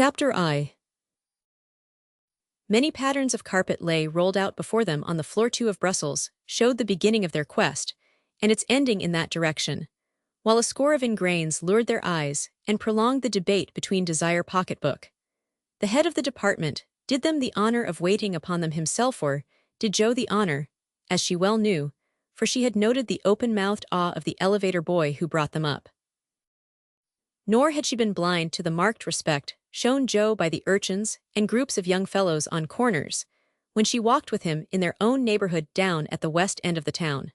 Chapter I. Many patterns of carpet lay rolled out before them on the floor 2 of Brussels, showed the beginning of their quest, and its ending in that direction, while a score of ingrains lured their eyes and prolonged the debate between Desire Pocketbook. The head of the department did them the honor of waiting upon them himself, or did Jo the honor, as she well knew, for she had noted the open-mouthed awe of the elevator boy who brought them up. Nor had she been blind to the marked respect shown Jo by the urchins and groups of young fellows on corners, when she walked with him in their own neighborhood down at the west end of the town.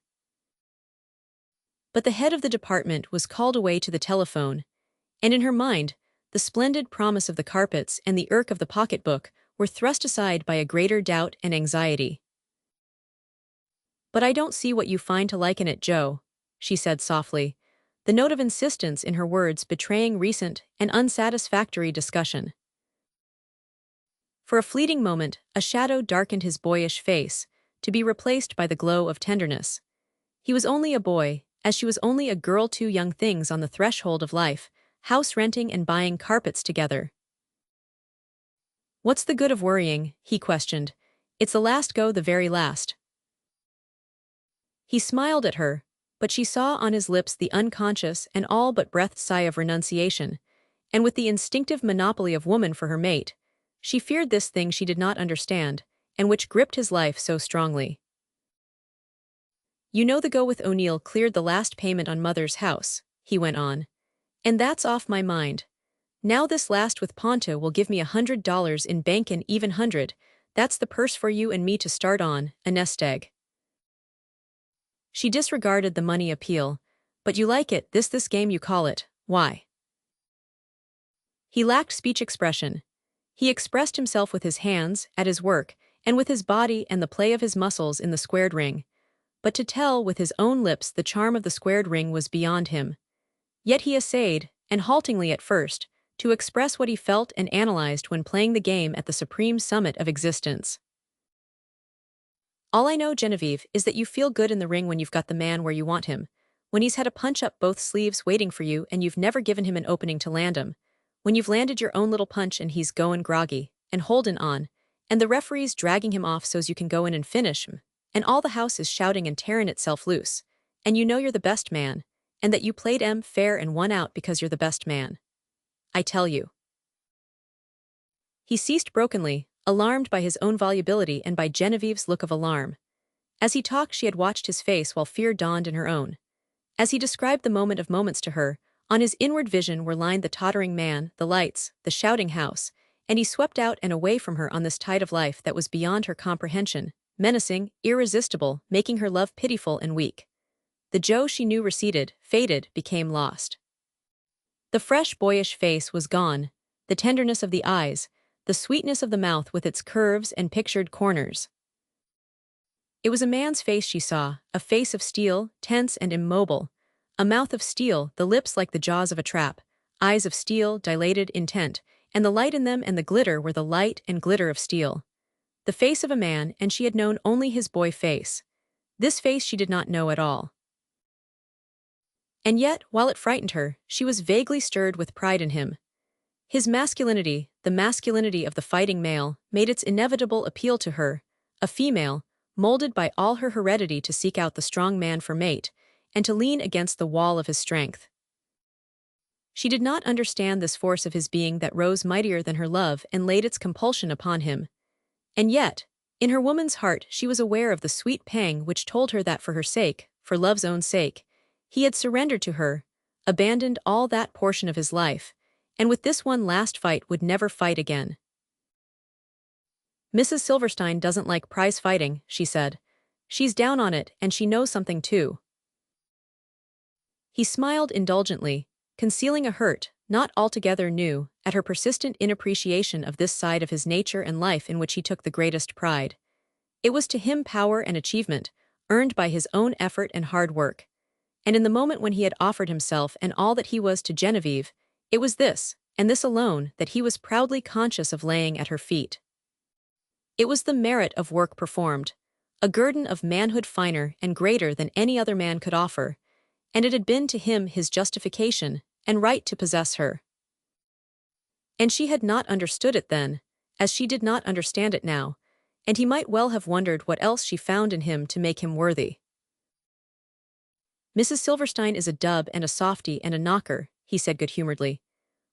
But the head of the department was called away to the telephone, and in her mind, the splendid promise of the carpets and the irk of the pocketbook were thrust aside by a greater doubt and anxiety. "But I don't see what you find to like in it, Jo," she said softly, the note of insistence in her words betraying recent and unsatisfactory discussion. For a fleeting moment, a shadow darkened his boyish face, to be replaced by the glow of tenderness. He was only a boy, as she was only a girl, two young things on the threshold of life, house-renting and buying carpets together. "What's the good of worrying?" he questioned. "It's the last go, the very last." He smiled at her, but she saw on his lips the unconscious and all but breathed sigh of renunciation, and with the instinctive monopoly of woman for her mate, she feared this thing she did not understand, and which gripped his life so strongly. "You know the go with O'Neill cleared the last payment on Mother's house," he went on, "and that's off my mind. Now this last with Ponto will give me $100 in bank, and even 100, that's the purse for you and me to start on, a nest egg." She disregarded the money appeal. "But you like it, this game you call it, why?" He lacked speech expression. He expressed himself with his hands, at his work, and with his body and the play of his muscles in the squared ring. But to tell with his own lips the charm of the squared ring was beyond him. Yet he essayed, and haltingly at first, to express what he felt and analyzed when playing the game at the supreme summit of existence. "All I know, Genevieve, is that you feel good in the ring when you've got the man where you want him, when he's had a punch up both sleeves waiting for you and you've never given him an opening to land him, when you've landed your own little punch and he's goin' groggy, and holdin' on, and the referee's dragging him off so's you can go in and finish him, and all the house is shouting and tearing itself loose, and you know you're the best man, and that you played fair and won out because you're the best man. I tell you." He ceased brokenly, alarmed by his own volubility and by Genevieve's look of alarm. As he talked, she had watched his face while fear dawned in her own. As he described the moment of moments to her, on his inward vision were lined the tottering man, the lights, the shouting house, and he swept out and away from her on this tide of life that was beyond her comprehension, menacing, irresistible, making her love pitiful and weak. The Jo she knew receded, faded, became lost. The fresh boyish face was gone, the tenderness of the eyes, the sweetness of the mouth with its curves and pictured corners. It was a man's face she saw, a face of steel, tense and immobile, a mouth of steel, the lips like the jaws of a trap, eyes of steel, dilated, intent, and the light in them and the glitter were the light and glitter of steel. The face of a man, and she had known only his boy face. This face she did not know at all. And yet, while it frightened her, she was vaguely stirred with pride in him. His masculinity, the masculinity of the fighting male, made its inevitable appeal to her, a female, molded by all her heredity to seek out the strong man for mate, and to lean against the wall of his strength. She did not understand this force of his being that rose mightier than her love and laid its compulsion upon him. And yet, in her woman's heart she was aware of the sweet pang which told her that for her sake, for love's own sake, he had surrendered to her, abandoned all that portion of his life, and with this one last fight would never fight again. "Mrs. Silverstein doesn't like prize fighting," she said. "She's down on it, and she knows something too." He smiled indulgently, concealing a hurt, not altogether new, at her persistent inappreciation of this side of his nature and life in which he took the greatest pride. It was to him power and achievement, earned by his own effort and hard work. And in the moment when he had offered himself and all that he was to Genevieve, it was this, and this alone, that he was proudly conscious of laying at her feet. It was the merit of work performed, a guerdon of manhood finer and greater than any other man could offer, and it had been to him his justification and right to possess her. And she had not understood it then, as she did not understand it now, and he might well have wondered what else she found in him to make him worthy. "Mrs. Silverstein is a dub and a softy and a knocker," he said good-humoredly.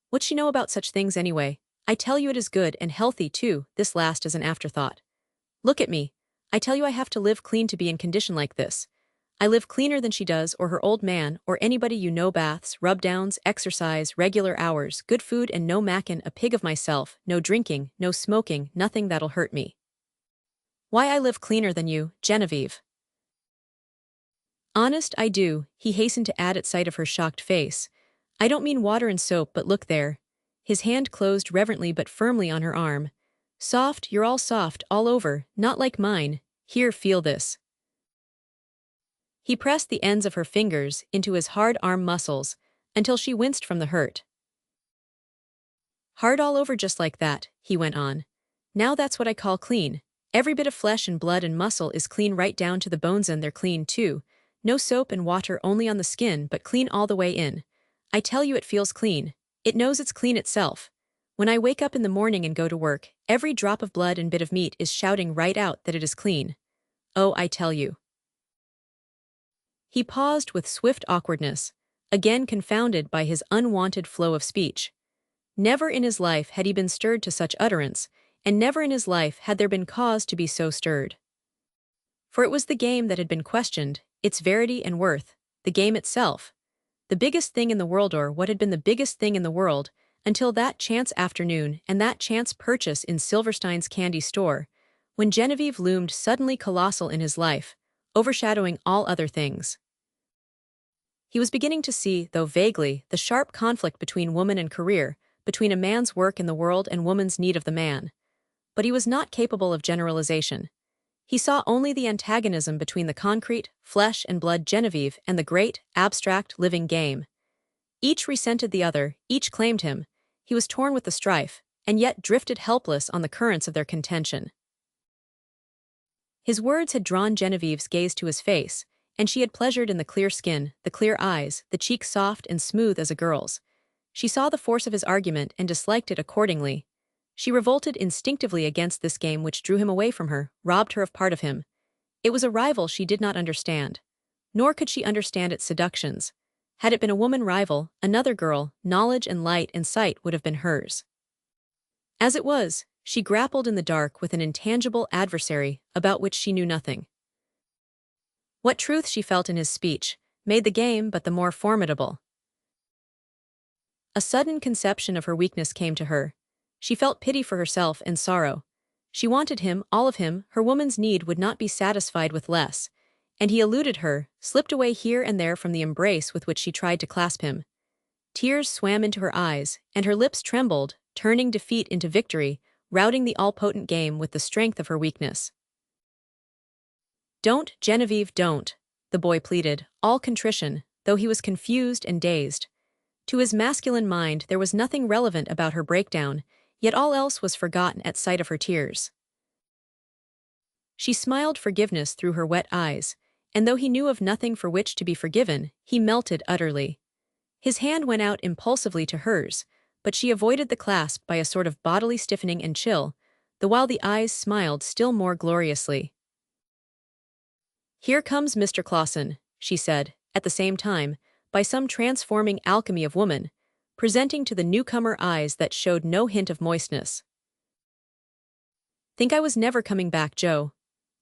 "What's she know about such things anyway? I tell you it is good and healthy too, this last as an afterthought. Look at me. I tell you I have to live clean to be in condition like this. I live cleaner than she does or her old man or anybody you know, baths, rub-downs, exercise, regular hours, good food and no mackin', a pig of myself, no drinking, no smoking, nothing that'll hurt me. Why I live cleaner than you, Genevieve." "Honest, I do," he hastened to add at sight of her shocked face. "I don't mean water and soap, but look there." His hand closed reverently but firmly on her arm. "Soft, you're all soft, all over, not like mine. Here, feel this." He pressed the ends of her fingers into his hard arm muscles until she winced from the hurt. "Hard all over just like that," he went on. "Now that's what I call clean. Every bit of flesh and blood and muscle is clean right down to the bones and they're clean too. No soap and water only on the skin but clean all the way in. I tell you it feels clean. It knows it's clean itself. When I wake up in the morning and go to work, every drop of blood and bit of meat is shouting right out that it is clean. Oh, I tell you." He paused with swift awkwardness, again confounded by his unwanted flow of speech. Never in his life had he been stirred to such utterance, and never in his life had there been cause to be so stirred. For it was the game that had been questioned, its verity and worth, the game itself. The biggest thing in the world, or what had been the biggest thing in the world, until that chance afternoon and that chance purchase in Silverstein's candy store, when Genevieve loomed suddenly colossal in his life, overshadowing all other things. He was beginning to see, though vaguely, the sharp conflict between woman and career, between a man's work in the world and woman's need of the man. But he was not capable of generalization. He saw only the antagonism between the concrete, flesh and blood Genevieve and the great, abstract, living game. Each resented the other, each claimed him. He was torn with the strife, and yet drifted helpless on the currents of their contention. His words had drawn Genevieve's gaze to his face, and she had pleasured in the clear skin, the clear eyes, the cheeks soft and smooth as a girl's. She saw the force of his argument and disliked it accordingly. She revolted instinctively against this game which drew him away from her, robbed her of part of him. It was a rival she did not understand. Nor could she understand its seductions. Had it been a woman rival, another girl, knowledge and light and sight would have been hers. As it was, she grappled in the dark with an intangible adversary about which she knew nothing. What truth she felt in his speech made the game but the more formidable. A sudden conception of her weakness came to her. She felt pity for herself and sorrow. She wanted him, all of him, her woman's need would not be satisfied with less, and he eluded her, slipped away here and there from the embrace with which she tried to clasp him. Tears swam into her eyes, and her lips trembled, turning defeat into victory, routing the all-potent game with the strength of her weakness. "Don't, Genevieve, don't," the boy pleaded, all contrition, though he was confused and dazed. To his masculine mind there was nothing relevant about her breakdown, yet all else was forgotten at sight of her tears. She smiled forgiveness through her wet eyes, and though he knew of nothing for which to be forgiven, he melted utterly. His hand went out impulsively to hers, but she avoided the clasp by a sort of bodily stiffening and chill, the while the eyes smiled still more gloriously. "Here comes Mr. Clausen," she said, at the same time, by some transforming alchemy of woman, presenting to the newcomer eyes that showed no hint of moistness. "Think I was never coming back, Joe?"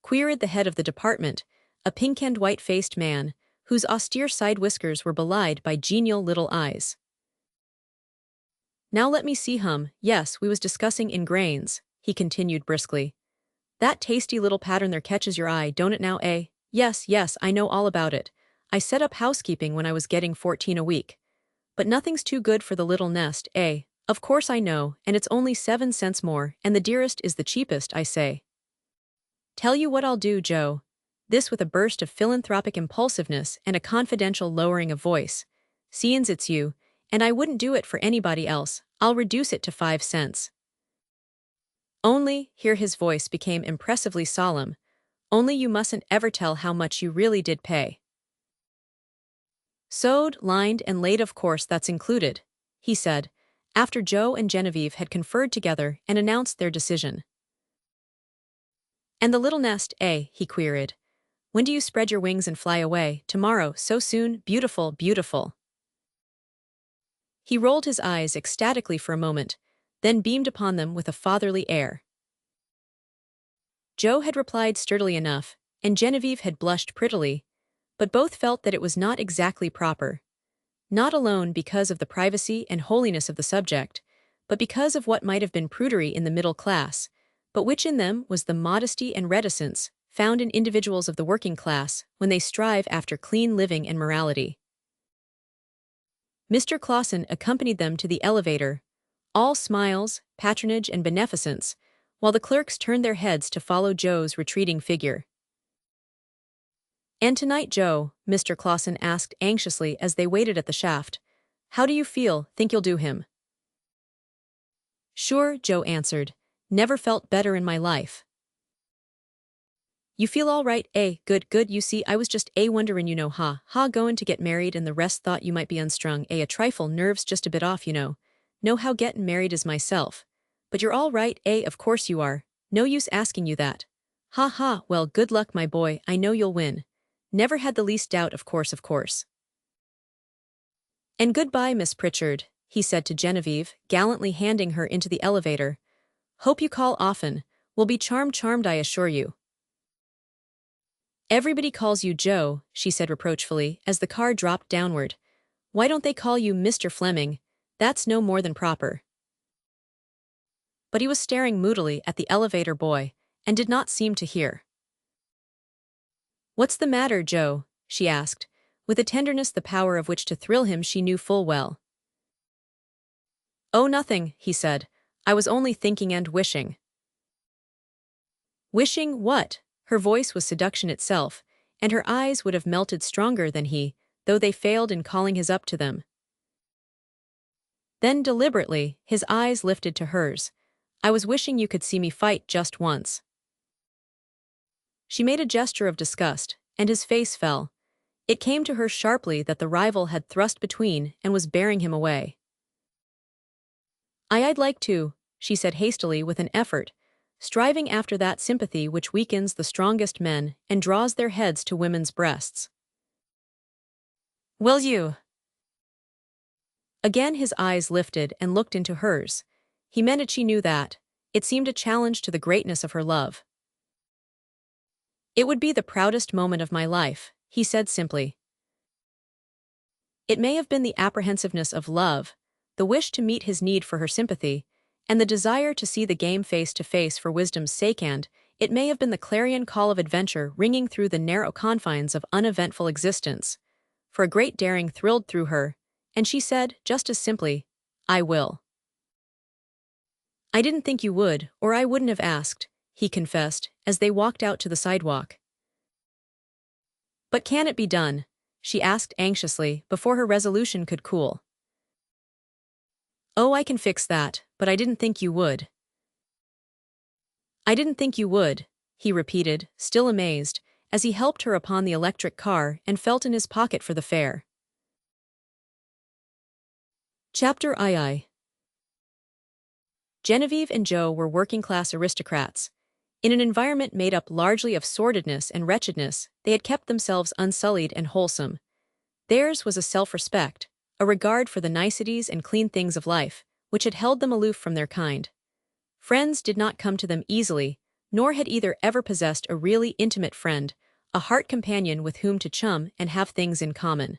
queried the head of the department, a pink and white-faced man, whose austere side whiskers were belied by genial little eyes. "Now let me see, yes, we was discussing in grains," he continued briskly. "That tasty little pattern there catches your eye, don't it now, eh? Yes, yes, I know all about it. I set up housekeeping when I was getting 14 a week. But nothing's too good for the little nest, eh? Of course I know, and it's only 7 cents more, and the dearest is the cheapest, I say. Tell you what I'll do, Joe." This with a burst of philanthropic impulsiveness and a confidential lowering of voice. "Seeins it's you, and I wouldn't do it for anybody else, I'll reduce it to 5 cents. Only," here his voice became impressively solemn, "only you mustn't ever tell how much you really did pay." "Sewed, lined, and laid, of course that's included," he said, after Joe and Genevieve had conferred together and announced their decision. "And the little nest, eh?" he queried. "When do you spread your wings and fly away? Tomorrow, so soon, beautiful, beautiful." He rolled his eyes ecstatically for a moment, then beamed upon them with a fatherly air. Joe had replied sturdily enough, and Genevieve had blushed prettily, but both felt that it was not exactly proper. Not alone because of the privacy and holiness of the subject, but because of what might have been prudery in the middle class, but which in them was the modesty and reticence found in individuals of the working class when they strive after clean living and morality. Mr. Clausen accompanied them to the elevator, all smiles, patronage, and beneficence, while the clerks turned their heads to follow Joe's retreating figure. "And tonight, Joe," Mr. Clausen asked anxiously as they waited at the shaft, "how do you feel? Think you'll do him?" "Sure," Joe answered. "Never felt better in my life." "You feel all right, eh? Good, good. You see, I was just wonderin', goin' to get married and the rest thought you might be unstrung, a trifle, nerves just a bit off, know how gettin' married is myself. But you're all right, of course you are. No use asking you that. Ha, well, good luck, my boy, I know you'll win. Never had the least doubt, of course, of course." "And goodbye, Miss Pritchard," he said to Genevieve, gallantly handing her into the elevator. "Hope you call often. We'll be charmed, I assure you." "Everybody calls you Joe," she said reproachfully as the car dropped downward. "Why don't they call you Mr. Fleming? That's no more than proper." But he was staring moodily at the elevator boy and did not seem to hear. "What's the matter, Joe?" she asked, with a tenderness the power of which to thrill him she knew full well. "Oh, nothing," he said. "I was only thinking and wishing." "Wishing what?" Her voice was seduction itself, and her eyes would have melted stronger than he, though they failed in calling his up to them. Then deliberately, his eyes lifted to hers. "I was wishing you could see me fight just once." She made a gesture of disgust, and his face fell. It came to her sharply that the rival had thrust between and was bearing him away. "I'd like to," she said hastily with an effort, striving after that sympathy which weakens the strongest men and draws their heads to women's breasts. "Will you?" Again his eyes lifted and looked into hers. He meant it, she knew that. It seemed a challenge to the greatness of her love. "It would be the proudest moment of my life," he said simply. It may have been the apprehensiveness of love, the wish to meet his need for her sympathy, and the desire to see the game face to face for wisdom's sake, and it may have been the clarion call of adventure ringing through the narrow confines of uneventful existence. For a great daring thrilled through her, and she said, just as simply, "I will." "I didn't think you would, or I wouldn't have asked," he confessed, as they walked out to the sidewalk. "But can it be done?" she asked anxiously, before her resolution could cool. "Oh, I can fix that, but I didn't think you would." "I didn't think you would," he repeated, still amazed, as he helped her upon the electric car and felt in his pocket for the fare. Chapter II. Genevieve and Joe were working-class aristocrats. In an environment made up largely of sordidness and wretchedness, they had kept themselves unsullied and wholesome. Theirs was a self-respect, a regard for the niceties and clean things of life, which had held them aloof from their kind. Friends did not come to them easily, nor had either ever possessed a really intimate friend, a heart companion with whom to chum and have things in common.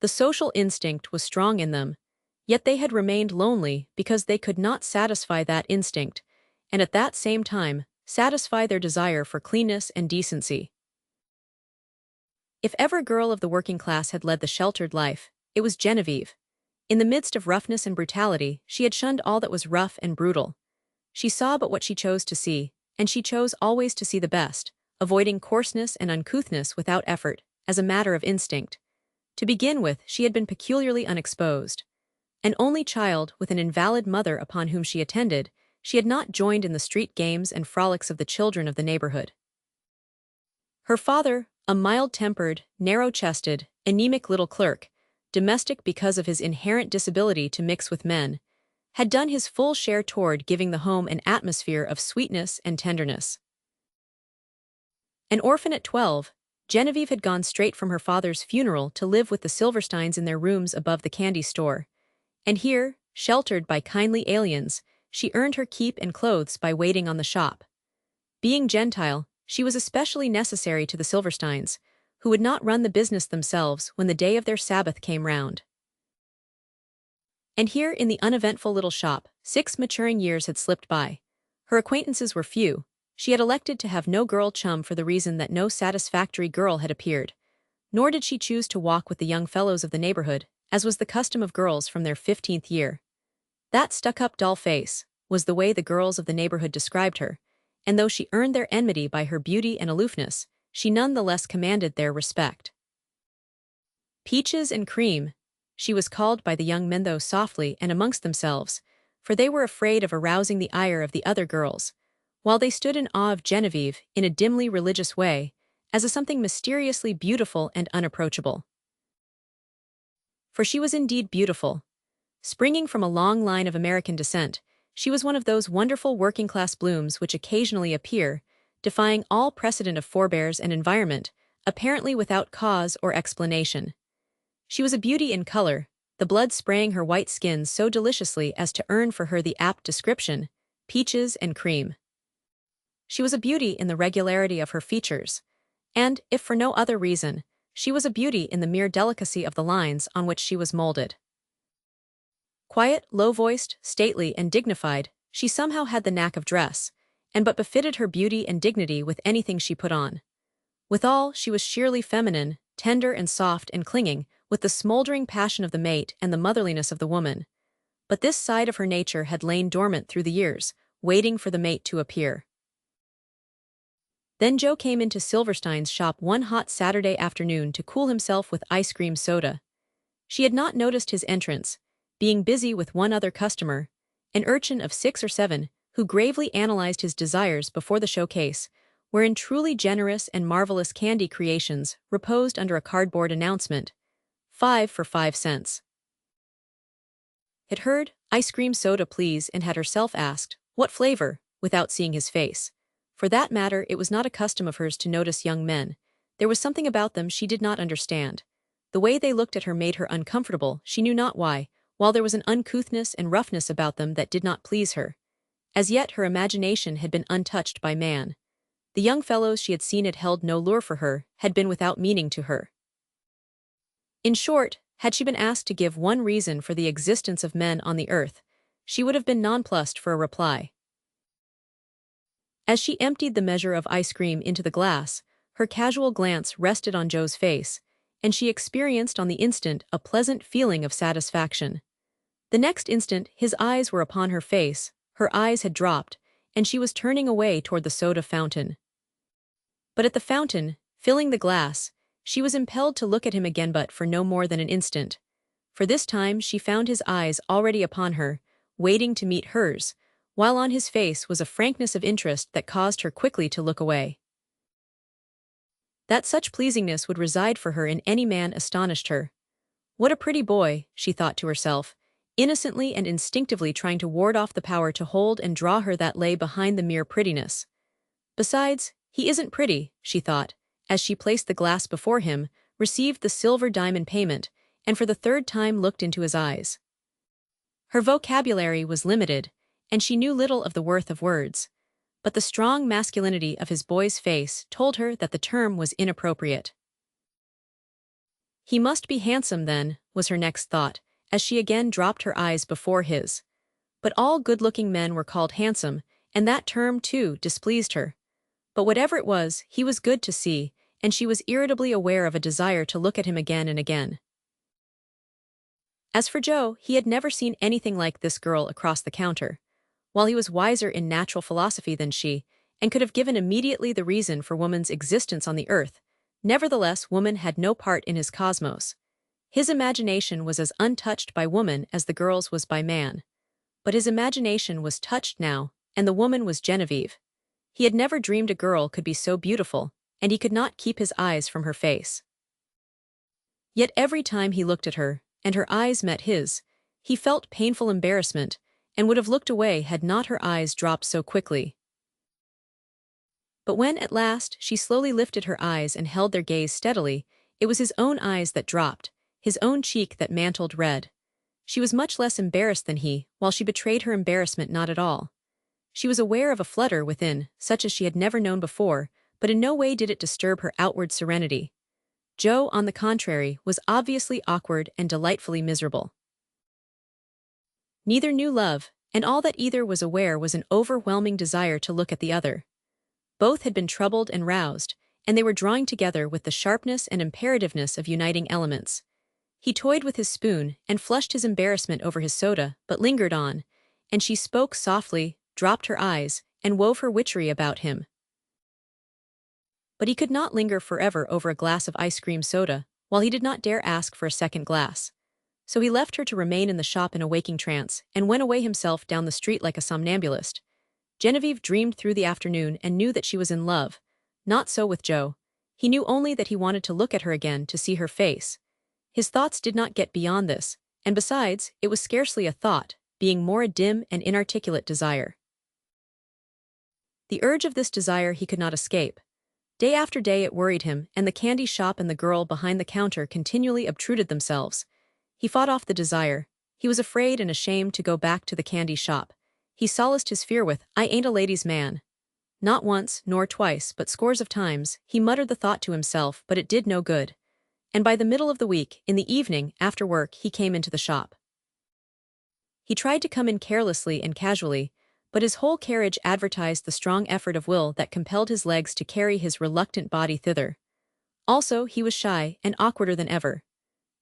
The social instinct was strong in them, yet they had remained lonely because they could not satisfy that instinct, and at that same time, satisfy their desire for cleanness and decency. If ever girl of the working class had led the sheltered life, it was Genevieve. In the midst of roughness and brutality, she had shunned all that was rough and brutal. She saw but what she chose to see, and she chose always to see the best, avoiding coarseness and uncouthness without effort, as a matter of instinct. To begin with, she had been peculiarly unexposed. An only child with an invalid mother upon whom she attended, she had not joined in the street games and frolics of the children of the neighborhood. Her father, a mild-tempered, narrow-chested, anemic little clerk, domestic because of his inherent disability to mix with men, had done his full share toward giving the home an atmosphere of sweetness and tenderness. An orphan at 12, Genevieve had gone straight from her father's funeral to live with the Silversteins in their rooms above the candy store. And here, sheltered by kindly aliens, she earned her keep and clothes by waiting on the shop. Being Gentile, she was especially necessary to the Silversteins, who would not run the business themselves when the day of their Sabbath came round. And here in the uneventful little shop, 6 maturing years had slipped by. Her acquaintances were few. She had elected to have no girl chum for the reason that no satisfactory girl had appeared. Nor did she choose to walk with the young fellows of the neighborhood, as was the custom of girls from their 15th year. That stuck-up doll face was the way the girls of the neighborhood described her, and though she earned their enmity by her beauty and aloofness, she none the less commanded their respect. Peaches and Cream, she was called by the young men though softly and amongst themselves, for they were afraid of arousing the ire of the other girls, while they stood in awe of Genevieve in a dimly religious way, as a something mysteriously beautiful and unapproachable. For she was indeed beautiful. Springing from a long line of American descent, she was one of those wonderful working-class blooms which occasionally appear, defying all precedent of forebears and environment, apparently without cause or explanation. She was a beauty in color, the blood spraying her white skin so deliciously as to earn for her the apt description, peaches and cream. She was a beauty in the regularity of her features, and, if for no other reason, she was a beauty in the mere delicacy of the lines on which she was molded. Quiet, low-voiced, stately, and dignified, she somehow had the knack of dress, and but befitted her beauty and dignity with anything she put on. Withal, she was sheerly feminine, tender and soft and clinging, with the smoldering passion of the mate and the motherliness of the woman. But this side of her nature had lain dormant through the years, waiting for the mate to appear. Then Joe came into Silverstein's shop one hot Saturday afternoon to cool himself with ice cream soda. She had not noticed his entrance, being busy with one other customer, an urchin of 6 or 7, who gravely analyzed his desires before the showcase, wherein truly generous and marvelous candy creations reposed under a cardboard announcement, 5 for 5 cents. Had heard, "Ice cream soda please," and had herself asked, "What flavor?" without seeing his face. For that matter, it was not a custom of hers to notice young men. There was something about them she did not understand. The way they looked at her made her uncomfortable, she knew not why, while there was an uncouthness and roughness about them that did not please her. As yet her imagination had been untouched by man. The young fellows she had seen had held no lure for her, had been without meaning to her. In short, had she been asked to give one reason for the existence of men on the earth, she would have been nonplussed for a reply. As she emptied the measure of ice cream into the glass, her casual glance rested on Joe's face, and she experienced on the instant a pleasant feeling of satisfaction. The next instant his eyes were upon her face, her eyes had dropped, and she was turning away toward the soda fountain. But at the fountain, filling the glass, she was impelled to look at him again, but for no more than an instant. For this time she found his eyes already upon her, waiting to meet hers, while on his face was a frankness of interest that caused her quickly to look away. That such pleasingness would reside for her in any man astonished her. What a pretty boy, she thought to herself, innocently and instinctively trying to ward off the power to hold and draw her that lay behind the mere prettiness. Besides, he isn't pretty, she thought, as she placed the glass before him, received the silver dime in payment, and for the 3rd time looked into his eyes. Her vocabulary was limited, and she knew little of the worth of words, but the strong masculinity of his boy's face told her that the term was inappropriate. He must be handsome, then, was her next thought, as she again dropped her eyes before his. But all good-looking men were called handsome, and that term, too, displeased her. But whatever it was, he was good to see, and she was irritably aware of a desire to look at him again and again. As for Joe, he had never seen anything like this girl across the counter. While he was wiser in natural philosophy than she, and could have given immediately the reason for woman's existence on the earth, nevertheless woman had no part in his cosmos. His imagination was as untouched by woman as the girl's was by man. But his imagination was touched now, and the woman was Genevieve. He had never dreamed a girl could be so beautiful, and he could not keep his eyes from her face. Yet every time he looked at her, and her eyes met his. He felt painful embarrassment, and would have looked away had not her eyes dropped so quickly. But when, at last, she slowly lifted her eyes and held their gaze steadily, it was his own eyes that dropped, his own cheek that mantled red. She was much less embarrassed than he, while she betrayed her embarrassment not at all. She was aware of a flutter within, such as she had never known before, but in no way did it disturb her outward serenity. Joe, on the contrary, was obviously awkward and delightfully miserable. Neither knew love, and all that either was aware was an overwhelming desire to look at the other. Both had been troubled and roused, and they were drawing together with the sharpness and imperativeness of uniting elements. He toyed with his spoon and flushed his embarrassment over his soda, but lingered on, and she spoke softly, dropped her eyes, and wove her witchery about him. But he could not linger forever over a glass of ice cream soda, while he did not dare ask for a second glass. So he left her to remain in the shop in a waking trance, and went away himself down the street like a somnambulist. Genevieve dreamed through the afternoon and knew that she was in love. Not so with Joe. He knew only that he wanted to look at her again, to see her face. His thoughts did not get beyond this, and besides, it was scarcely a thought, being more a dim and inarticulate desire. The urge of this desire he could not escape. Day after day it worried him, and the candy shop and the girl behind the counter continually obtruded themselves. He fought off the desire. He was afraid and ashamed to go back to the candy shop. He solaced his fear with, "I ain't a ladies' man." Not once, nor twice, but scores of times, he muttered the thought to himself, but it did no good. And by the middle of the week, in the evening, after work, he came into the shop. He tried to come in carelessly and casually, but his whole carriage advertised the strong effort of will that compelled his legs to carry his reluctant body thither. Also, he was shy and awkwarder than ever.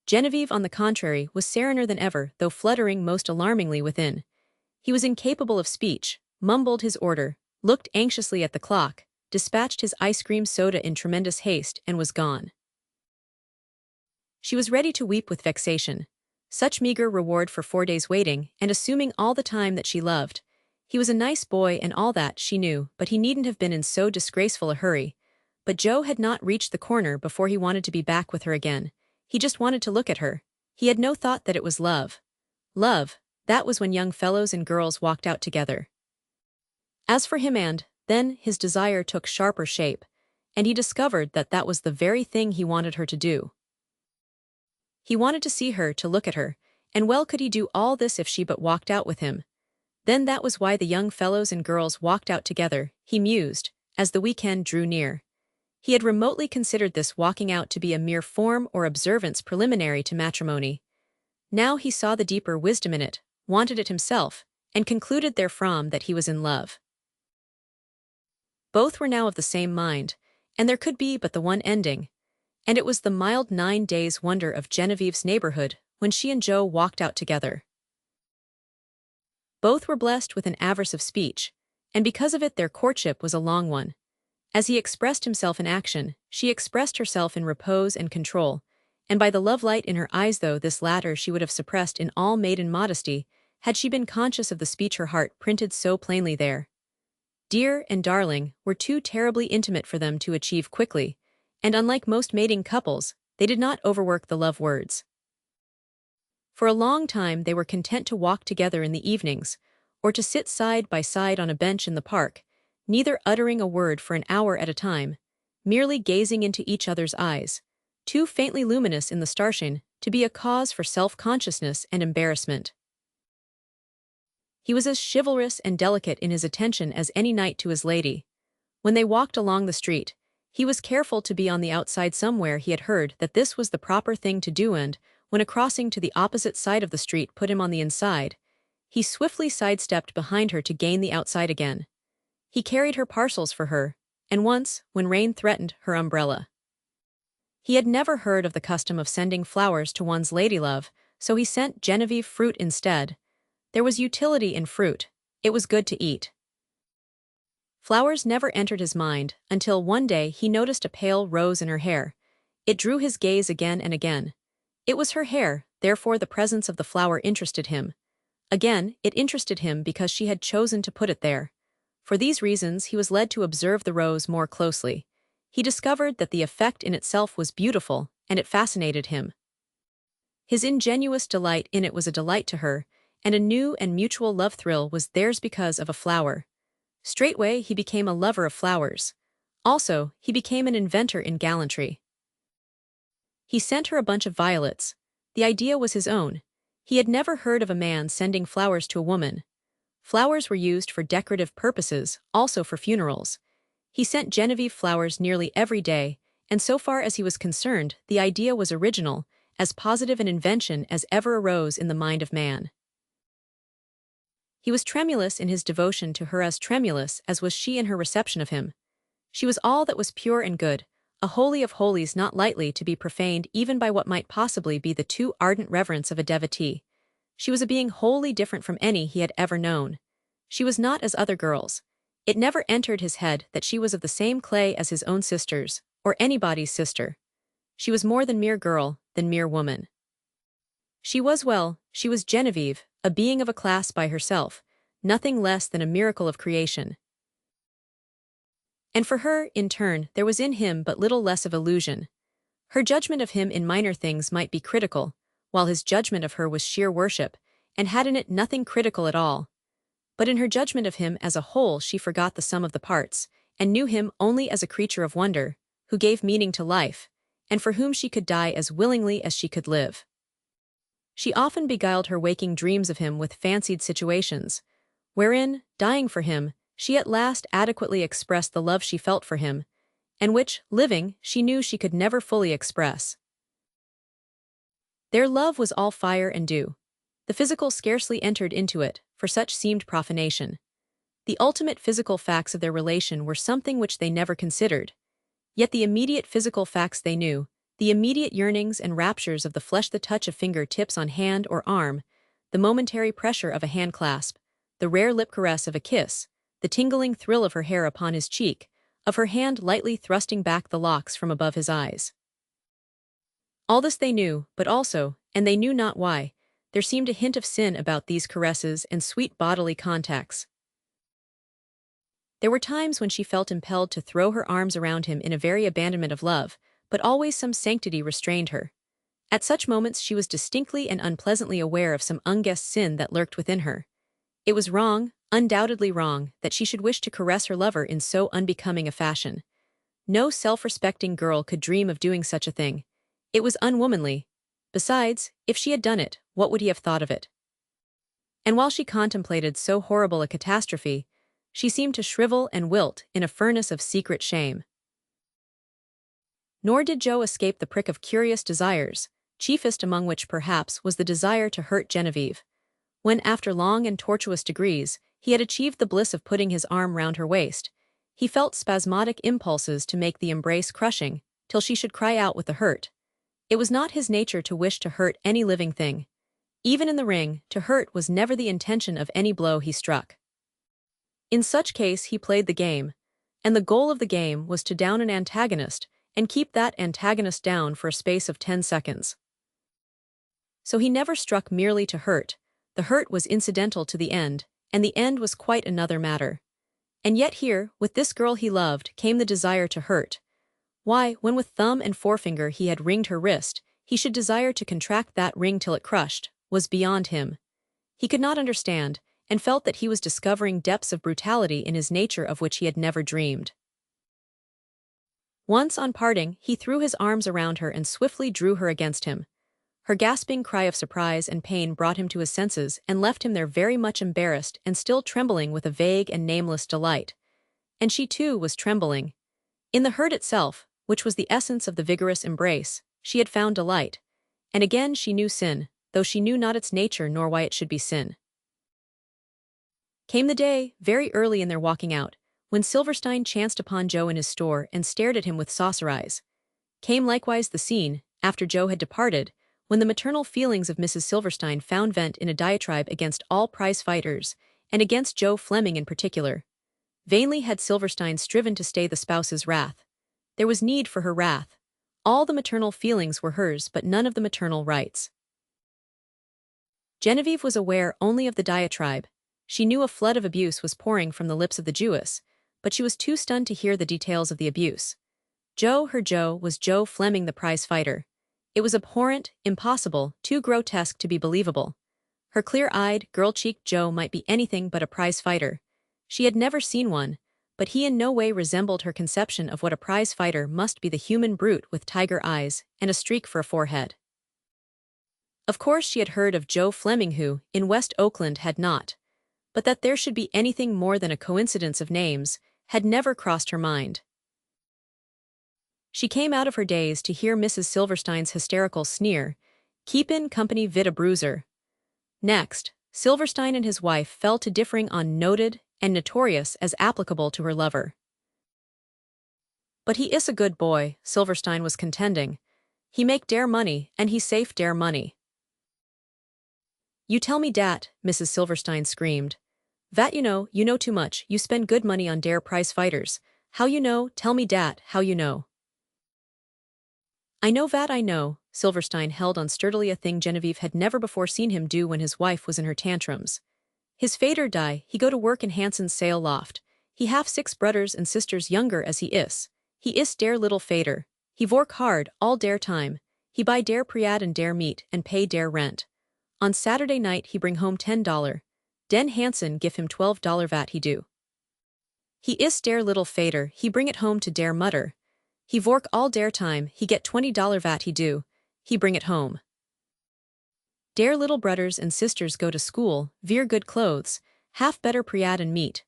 Genevieve, on the contrary, was serener than ever, though fluttering most alarmingly within. He was incapable of speech, mumbled his order, looked anxiously at the clock, dispatched his ice cream soda in tremendous haste, and was gone. She was ready to weep with vexation. Such meager reward for 4 days waiting, and assuming all the time that she loved. He was a nice boy and all that, she knew, but he needn't have been in so disgraceful a hurry. But Joe had not reached the corner before he wanted to be back with her again. He just wanted to look at her. He had no thought that it was love. Love, that was when young fellows and girls walked out together. As for him then his desire took sharper shape, and he discovered that that was the very thing he wanted her to do. He wanted to see her, to look at her, and well could he do all this if she but walked out with him. Then that was why the young fellows and girls walked out together, he mused, as the weekend drew near. He had remotely considered this walking out to be a mere form or observance preliminary to matrimony. Now he saw the deeper wisdom in it, wanted it himself, and concluded therefrom that he was in love. Both were now of the same mind, and there could be but the one ending, and it was the mild 9 days' wonder of Genevieve's neighborhood when she and Joe walked out together. Both were blessed with an avarice of speech, and because of it their courtship was a long one. As he expressed himself in action, she expressed herself in repose and control, and by the love-light in her eyes, though this latter she would have suppressed in all maiden modesty, had she been conscious of the speech her heart printed so plainly there. Dear and darling were too terribly intimate for them to achieve quickly, and unlike most mating couples, they did not overwork the love words. For a long time they were content to walk together in the evenings, or to sit side by side on a bench in the park, neither uttering a word for an hour at a time, merely gazing into each other's eyes, too faintly luminous in the starshine to be a cause for self-consciousness and embarrassment. He was as chivalrous and delicate in his attention as any knight to his lady. When they walked along the street, he was careful to be on the outside somewhere. He had heard that this was the proper thing to do, and, when a crossing to the opposite side of the street put him on the inside, he swiftly sidestepped behind her to gain the outside again. He carried her parcels for her, and once, when rain threatened, her umbrella. He had never heard of the custom of sending flowers to one's ladylove, so he sent Genevieve fruit instead. There was utility in fruit. It was good to eat. Flowers never entered his mind, until one day he noticed a pale rose in her hair. It drew his gaze again and again. It was her hair, therefore the presence of the flower interested him. Again, it interested him because she had chosen to put it there. For these reasons he was led to observe the rose more closely. He discovered that the effect in itself was beautiful, and it fascinated him. His ingenuous delight in it was a delight to her, and a new and mutual love thrill was theirs because of a flower. Straightway he became a lover of flowers. Also, he became an inventor in gallantry. He sent her a bunch of violets. The idea was his own. He had never heard of a man sending flowers to a woman. Flowers were used for decorative purposes, also for funerals. He sent Genevieve flowers nearly every day, and so far as he was concerned, the idea was original, as positive an invention as ever arose in the mind of man. He was tremulous in his devotion to her, as tremulous as was she in her reception of him. She was all that was pure and good, a holy of holies not lightly to be profaned even by what might possibly be the too ardent reverence of a devotee. She was a being wholly different from any he had ever known. She was not as other girls. It never entered his head that she was of the same clay as his own sisters, or anybody's sister. She was more than mere girl, than mere woman. She was Genevieve, a being of a class by herself, nothing less than a miracle of creation. And for her, in turn, there was in him but little less of illusion. Her judgment of him in minor things might be critical, while his judgment of her was sheer worship, and had in it nothing critical at all. But in her judgment of him as a whole she forgot the sum of the parts, and knew him only as a creature of wonder, who gave meaning to life, and for whom she could die as willingly as she could live. She often beguiled her waking dreams of him with fancied situations, wherein, dying for him, she at last adequately expressed the love she felt for him, and which, living, she knew she could never fully express. Their love was all fire and dew. The physical scarcely entered into it, for such seemed profanation. The ultimate physical facts of their relation were something which they never considered. Yet the immediate physical facts they knew, the immediate yearnings and raptures of the flesh, the touch of finger-tips on hand or arm, the momentary pressure of a hand-clasp, the rare lip caress of a kiss, the tingling thrill of her hair upon his cheek, of her hand lightly thrusting back the locks from above his eyes. All this they knew, but also, and they knew not why, there seemed a hint of sin about these caresses and sweet bodily contacts. There were times when she felt impelled to throw her arms around him in a very abandonment of love, but always some sanctity restrained her. At such moments she was distinctly and unpleasantly aware of some unguessed sin that lurked within her. It was wrong, undoubtedly wrong, that she should wish to caress her lover in so unbecoming a fashion. No self-respecting girl could dream of doing such a thing. It was unwomanly. Besides, if she had done it, what would he have thought of it? And while she contemplated so horrible a catastrophe, she seemed to shrivel and wilt in a furnace of secret shame. Nor did Joe escape the prick of curious desires, chiefest among which perhaps was the desire to hurt Genevieve. When, after long and tortuous degrees, he had achieved the bliss of putting his arm round her waist, he felt spasmodic impulses to make the embrace crushing, till she should cry out with the hurt. It was not his nature to wish to hurt any living thing. Even in the ring, to hurt was never the intention of any blow he struck. In such case he played the game, and the goal of the game was to down an antagonist, and keep that antagonist down for a space of 10 seconds. So he never struck merely to hurt. The hurt was incidental to the end, and the end was quite another matter. And yet here, with this girl he loved, came the desire to hurt. Why, when with thumb and forefinger he had ringed her wrist, he should desire to contract that ring till it crushed, was beyond him. He could not understand, and felt that he was discovering depths of brutality in his nature of which he had never dreamed. Once, on parting, he threw his arms around her and swiftly drew her against him. Her gasping cry of surprise and pain brought him to his senses and left him there very much embarrassed and still trembling with a vague and nameless delight. And she too was trembling. In the hurt itself, which was the essence of the vigorous embrace, she had found delight. And again she knew sin, though she knew not its nature nor why it should be sin. Came the day, very early in their walking out, when Silverstein chanced upon Joe in his store and stared at him with saucer eyes. Came likewise the scene, after Joe had departed, when the maternal feelings of Mrs. Silverstein found vent in a diatribe against all prize fighters, and against Joe Fleming in particular. Vainly had Silverstein striven to stay the spouse's wrath. There was need for her wrath. All the maternal feelings were hers, but none of the maternal rights. Genevieve was aware only of the diatribe. She knew a flood of abuse was pouring from the lips of the Jewess, but she was too stunned to hear the details of the abuse. Joe, her Joe, was Joe Fleming the prize fighter. It was abhorrent, impossible, too grotesque to be believable. Her clear-eyed, girl-cheeked Joe might be anything but a prize fighter. She had never seen one, but he in no way resembled her conception of what a prize fighter must be, the human brute with tiger eyes and a streak for a forehead. Of course she had heard of Joe Fleming, who, in West Oakland, had not. But that there should be anything more than a coincidence of names had never crossed her mind. She came out of her daze to hear Mrs. Silverstein's hysterical sneer, "Keep in company vid a bruiser." Next, Silverstein and his wife fell to differing on noted and notorious as applicable to her lover. "But he is a good boy," Silverstein was contending. "He make dere money, and he safe dere money." "You tell me dat," Mrs. Silverstein screamed. "Vat you know too much, you spend good money on dere prize fighters. How you know, tell me dat, how you know." "I know vat I know," Silverstein held on sturdily, a thing Genevieve had never before seen him do when his wife was in her tantrums. "His fader die, he go to work in Hanson's sail loft. He have 6 brothers and sisters younger as he is. He is dare little fader. He vork hard, all dare time. He buy dare priad and dare meat, and pay dare rent. On Saturday night he bring home $10. Den Hanson gif him $12 vat he do. He is dare little fader, he bring it home to dare mutter. He vork all dare time, he get $20 vat he do. He bring it home. Dare little brothers and sisters go to school, veer good clothes, half better priad and meat.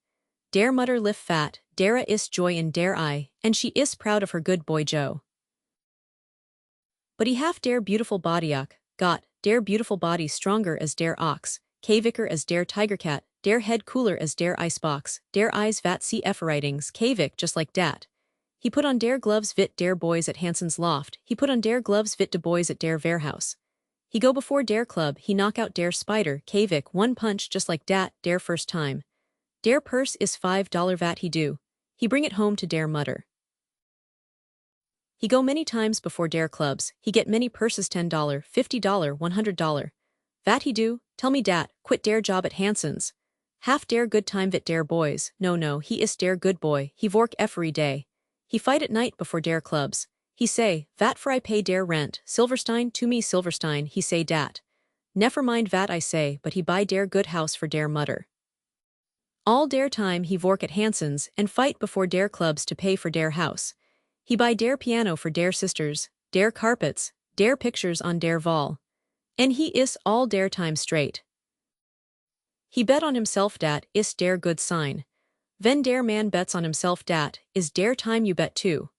Dare mutter lift fat, dare is joy in dare eye, and she is proud of her good boy Joe. But he half dare beautiful bodyak, got, dare beautiful body stronger as dare ox, kaviker as dare tiger cat, dare head cooler as dare icebox, dare eyes vat cf writings, kavik just like dat. He put on dare gloves vit dare boys at Hanson's loft, he put on dare gloves vit de boys at dare warehouse. He go before dare club, he knock out dare spider, kavik one punch just like dat, dare first time. Dare purse is $5 vat he do. He bring it home to dare mutter. He go many times before dare clubs, he get many purses $10, $50, $100. Vat he do, tell me dat, quit dare job at Hanson's. Half dare good time vit dare boys, no, he is dare good boy, he vork every day. He fight at night before dare clubs. He say, vat for I pay dare rent, Silverstein to me Silverstein, he say dat. Never mind vat I say, but he buy dare good house for dare mutter. All dare time he vork at Hanson's and fight before dare clubs to pay for dare house. He buy dare piano for dare sisters, dare carpets, dare pictures on dare wall. And he is all dare time straight. He bet on himself dat is dare good sign. Ven dare man bets on himself dat is dare time you bet too.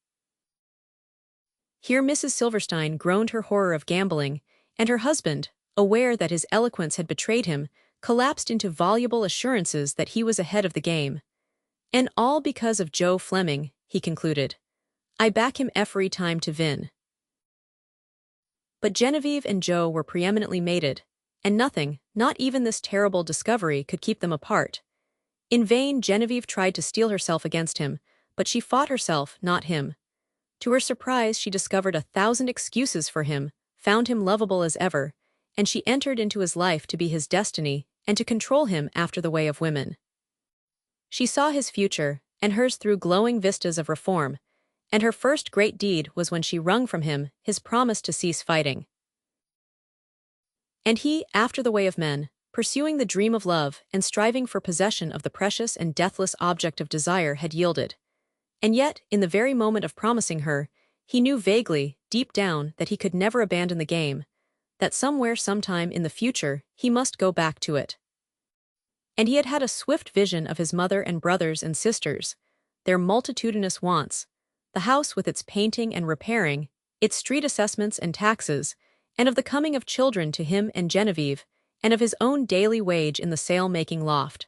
Here Mrs. Silverstein groaned her horror of gambling, and her husband, aware that his eloquence had betrayed him, collapsed into voluble assurances that he was ahead of the game. "And all because of Joe Fleming," he concluded. "I back him every time to vin." But Genevieve and Joe were preeminently mated, and nothing, not even this terrible discovery, could keep them apart. In vain Genevieve tried to steel herself against him, but she fought herself, not him. To her surprise she discovered 1,000 excuses for him, found him lovable as ever, and she entered into his life to be his destiny and to control him after the way of women. She saw his future, and hers through glowing vistas of reform, and her first great deed was when she wrung from him his promise to cease fighting. And he, after the way of men, pursuing the dream of love and striving for possession of the precious and deathless object of desire, had yielded. And yet, in the very moment of promising her, he knew vaguely, deep down, that he could never abandon the game, that somewhere sometime in the future he must go back to it. And he had had a swift vision of his mother and brothers and sisters, their multitudinous wants, the house with its painting and repairing, its street assessments and taxes, and of the coming of children to him and Genevieve, and of his own daily wage in the sail-making loft.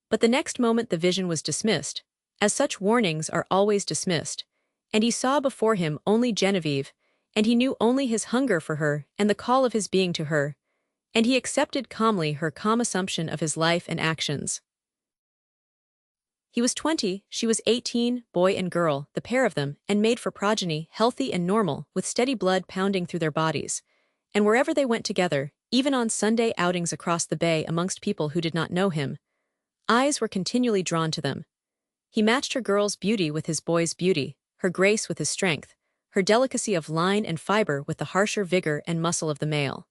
But the next moment the vision was dismissed, as such warnings are always dismissed, and he saw before him only Genevieve, and he knew only his hunger for her and the call of his being to her, and he accepted calmly her calm assumption of his life and actions. He was 20, she was 18, boy and girl, the pair of them, and made for progeny, healthy and normal, with steady blood pounding through their bodies. And wherever they went together, even on Sunday outings across the bay amongst people who did not know him, eyes were continually drawn to them. He matched her girl's beauty with his boy's beauty, her grace with his strength, her delicacy of line and fiber with the harsher vigor and muscle of the male.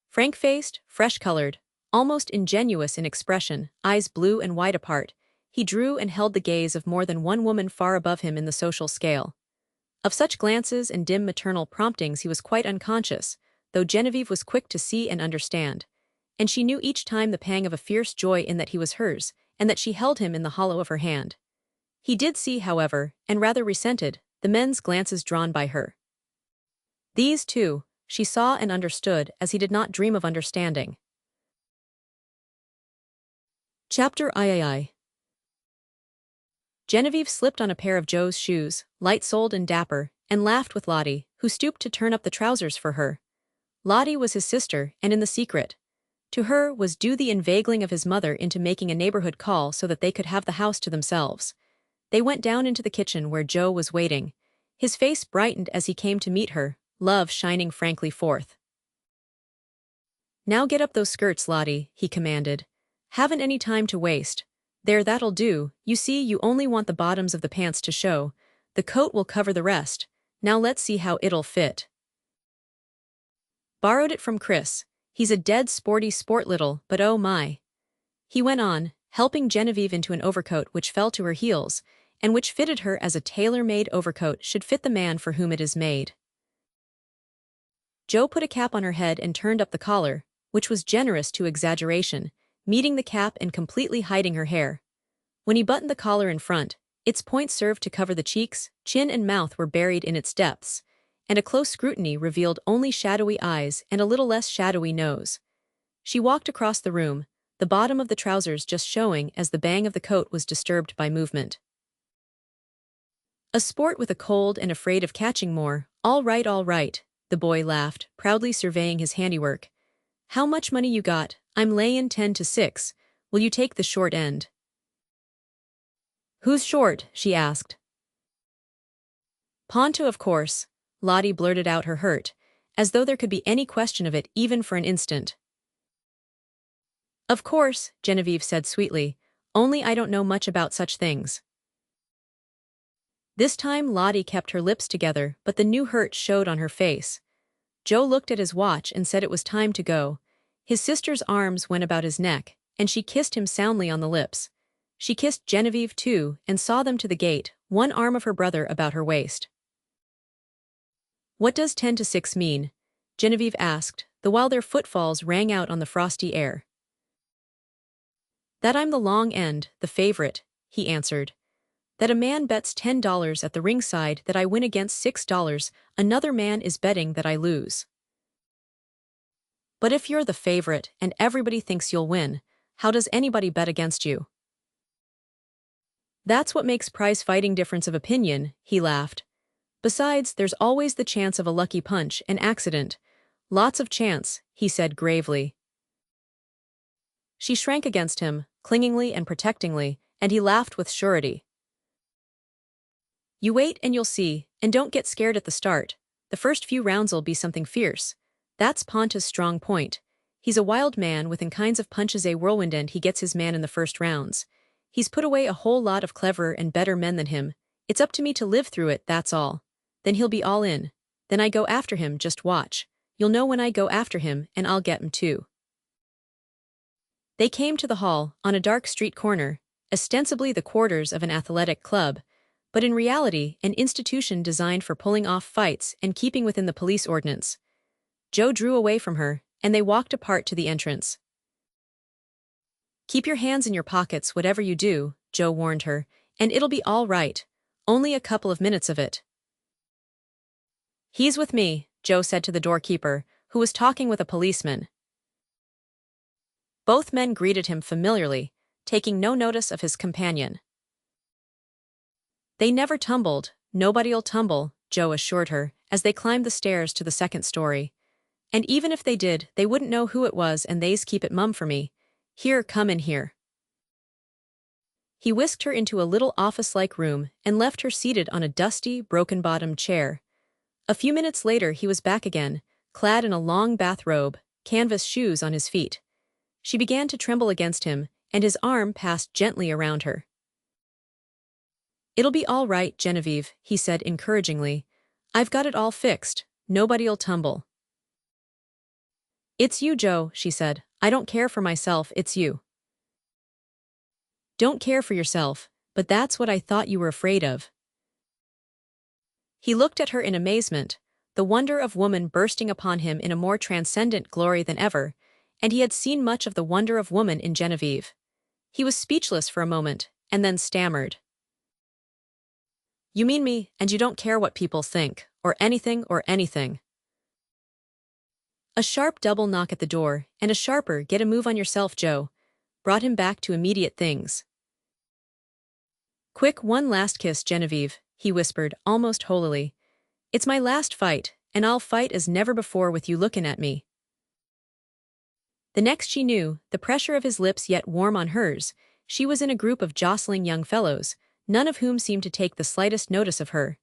Frank-faced, fresh-colored, almost ingenuous in expression, eyes blue and wide apart, he drew and held the gaze of more than one woman far above him in the social scale. Of such glances and dim maternal promptings he was quite unconscious, though Genevieve was quick to see and understand, and she knew each time the pang of a fierce joy in that he was hers, and that she held him in the hollow of her hand. He did see, however, and rather resented, the men's glances drawn by her. These, too, she saw and understood as he did not dream of understanding. Chapter III. Genevieve slipped on a pair of Joe's shoes, light-soled and dapper, and laughed with Lottie, who stooped to turn up the trousers for her. Lottie was his sister, and in the secret. To her was due the inveigling of his mother into making a neighborhood call so that they could have the house to themselves. They went down into the kitchen where Joe was waiting. His face brightened as he came to meet her, love shining frankly forth. "Now get up those skirts, Lottie," he commanded. "Haven't any time to waste. There, that'll do. You see, you only want the bottoms of the pants to show. The coat will cover the rest. Now let's see how it'll fit. Borrowed it from Chris. He's a dead sporty sport little, but oh my." He went on, helping Genevieve into an overcoat which fell to her heels, and which fitted her as a tailor-made overcoat should fit the man for whom it is made. Joe put a cap on her head and turned up the collar, which was generous to exaggeration, meeting the cap and completely hiding her hair. When he buttoned the collar in front, its point served to cover the cheeks, chin and mouth were buried in its depths, and a close scrutiny revealed only shadowy eyes and a little less shadowy nose. She walked across the room, the bottom of the trousers just showing as the bang of the coat was disturbed by movement. "A sport with a cold and afraid of catching more, all right," the boy laughed, proudly surveying his handiwork. "How much money you got? I'm layin' 10 to 6. Will you take the short end?" "Who's short?" she asked. "Ponto, of course." Lottie blurted out her hurt, as though there could be any question of it even for an instant. "Of course," Genevieve said sweetly, "only I don't know much about such things." This time Lottie kept her lips together, but the new hurt showed on her face. Joe looked at his watch and said it was time to go. His sister's arms went about his neck, and she kissed him soundly on the lips. She kissed Genevieve too, and saw them to the gate, one arm of her brother about her waist. "What does 10 to 6 mean?" Genevieve asked, the while their footfalls rang out on the frosty air. "That I'm the long end, the favorite," he answered. "That a man bets $10 at the ringside that I win against $6, another man is betting that I lose. But if you're the favorite and everybody thinks you'll win, how does anybody bet against you?" "That's what makes prize fighting difference of opinion," he laughed. "Besides, there's always the chance of a lucky punch, an accident. Lots of chance," he said gravely. She shrank against him, clingingly and protectingly, and he laughed with surety. "You wait and you'll see, and don't get scared at the start. The first few rounds'll be something fierce. That's Ponta's strong point. He's a wild man with kinds of punches a whirlwind and he gets his man in the first rounds. He's put away a whole lot of cleverer and better men than him. It's up to me to live through it, that's all. Then he'll be all in. Then I go after him, just watch. You'll know when I go after him, and I'll get him too." They came to the hall, on a dark street corner, ostensibly the quarters of an athletic club, but in reality an institution designed for pulling off fights and keeping within the police ordinance. Joe drew away from her, and they walked apart to the entrance. "Keep your hands in your pockets whatever you do," Joe warned her, "and it'll be all right. Only a couple of minutes of it." "He's with me," Joe said to the doorkeeper, who was talking with a policeman. Both men greeted him familiarly, taking no notice of his companion. "They never tumbled, nobody'll tumble," Joe assured her, as they climbed the stairs to the second story. "And even if they did, they wouldn't know who it was and they's keep it mum for me. Here, come in here." He whisked her into a little office-like room and left her seated on a dusty, broken-bottomed chair. A few minutes later he was back again, clad in a long bathrobe, canvas shoes on his feet. She began to tremble against him, and his arm passed gently around her. It'll be all right, Genevieve, he said encouragingly. I've got it all fixed. Nobody'll tumble. It's you, Joe, she said. I don't care for myself, it's you. Don't care for yourself, but that's what I thought you were afraid of. He looked at her in amazement, the wonder of woman bursting upon him in a more transcendent glory than ever, and he had seen much of the wonder of woman in Genevieve. He was speechless for a moment, and then stammered. You mean me, and you don't care what people think, or anything or anything. A sharp double knock at the door, and a sharper "get a move on yourself, Joe," brought him back to immediate things. Quick, one last kiss, Genevieve, he whispered, almost holily. It's my last fight, and I'll fight as never before with you lookin' at me. The next she knew, the pressure of his lips yet warm on hers, she was in a group of jostling young fellows, none of whom seemed to take the slightest notice of her.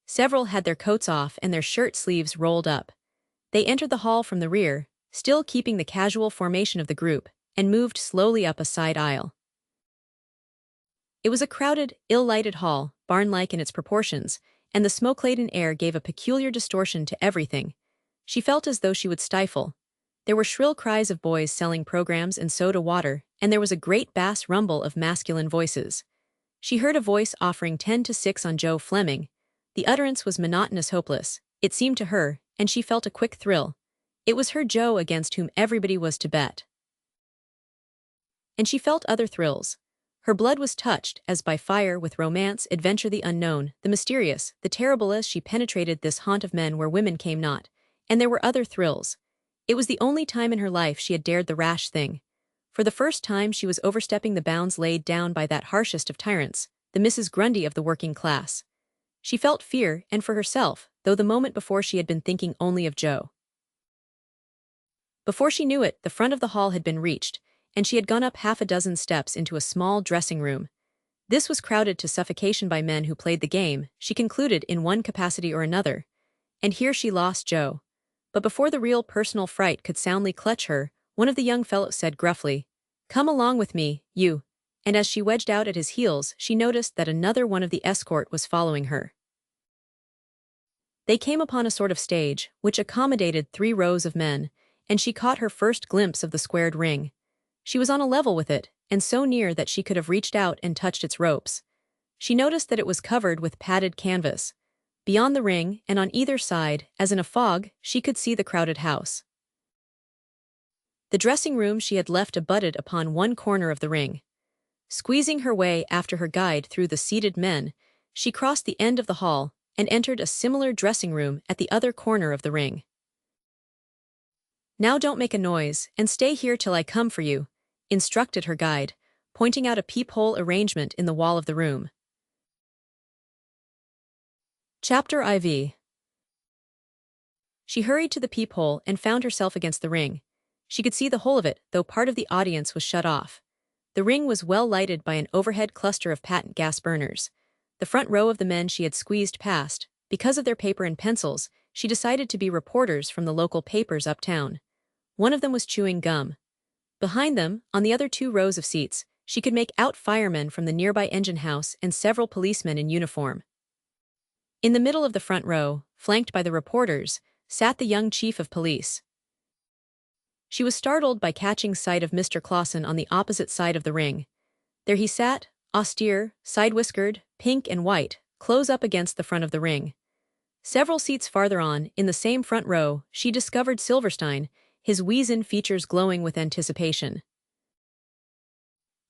Several had their coats off and their shirt sleeves rolled up. They entered the hall from the rear, still keeping the casual formation of the group, and moved slowly up a side aisle. It was a crowded, ill-lighted hall, barn-like in its proportions, and the smoke-laden air gave a peculiar distortion to everything. She felt as though she would stifle. There were shrill cries of boys selling programs and soda water, and there was a great bass rumble of masculine voices. She heard a voice offering 10 to 6 on Joe Fleming. The utterance was monotonous, hopeless, it seemed to her, and she felt a quick thrill. It was her Joe against whom everybody was to bet. And she felt other thrills. Her blood was touched, as by fire, with romance, adventure, the unknown, the mysterious, the terrible, as she penetrated this haunt of men where women came not. And there were other thrills. It was the only time in her life she had dared the rash thing. For the first time she was overstepping the bounds laid down by that harshest of tyrants, the Mrs. Grundy of the working class. She felt fear, and for herself, though the moment before she had been thinking only of Joe. Before she knew it, the front of the hall had been reached, and she had gone up half a dozen steps into a small dressing room. This was crowded to suffocation by men who played the game, she concluded, in one capacity or another. And here she lost Joe. But before the real personal fright could soundly clutch her, one of the young fellows said gruffly, "Come along with me, you," and as she wedged out at his heels, she noticed that another one of the escort was following her. They came upon a sort of stage, which accommodated 3 rows of men, and she caught her first glimpse of the squared ring. She was on a level with it, and so near that she could have reached out and touched its ropes. She noticed that it was covered with padded canvas. Beyond the ring, and on either side, as in a fog, she could see the crowded house. The dressing room she had left abutted upon one corner of the ring. Squeezing her way after her guide through the seated men, she crossed the end of the hall and entered a similar dressing room at the other corner of the ring. "Now don't make a noise, and stay here till I come for you," instructed her guide, pointing out a peephole arrangement in the wall of the room. Chapter IV. She hurried to the peephole and found herself against the ring. She could see the whole of it, though part of the audience was shut off. The ring was well lighted by an overhead cluster of patent gas burners. The front row of the men she had squeezed past, because of their paper and pencils, she decided to be reporters from the local papers uptown. One of them was chewing gum. Behind them, on the other 2 rows of seats, she could make out firemen from the nearby engine house and several policemen in uniform. In the middle of the front row, flanked by the reporters, sat the young chief of police. She was startled by catching sight of Mr. Clausen on the opposite side of the ring. There he sat, austere, side-whiskered, pink and white, close up against the front of the ring. Several seats farther on, in the same front row, she discovered Silverstein, his weazen features glowing with anticipation.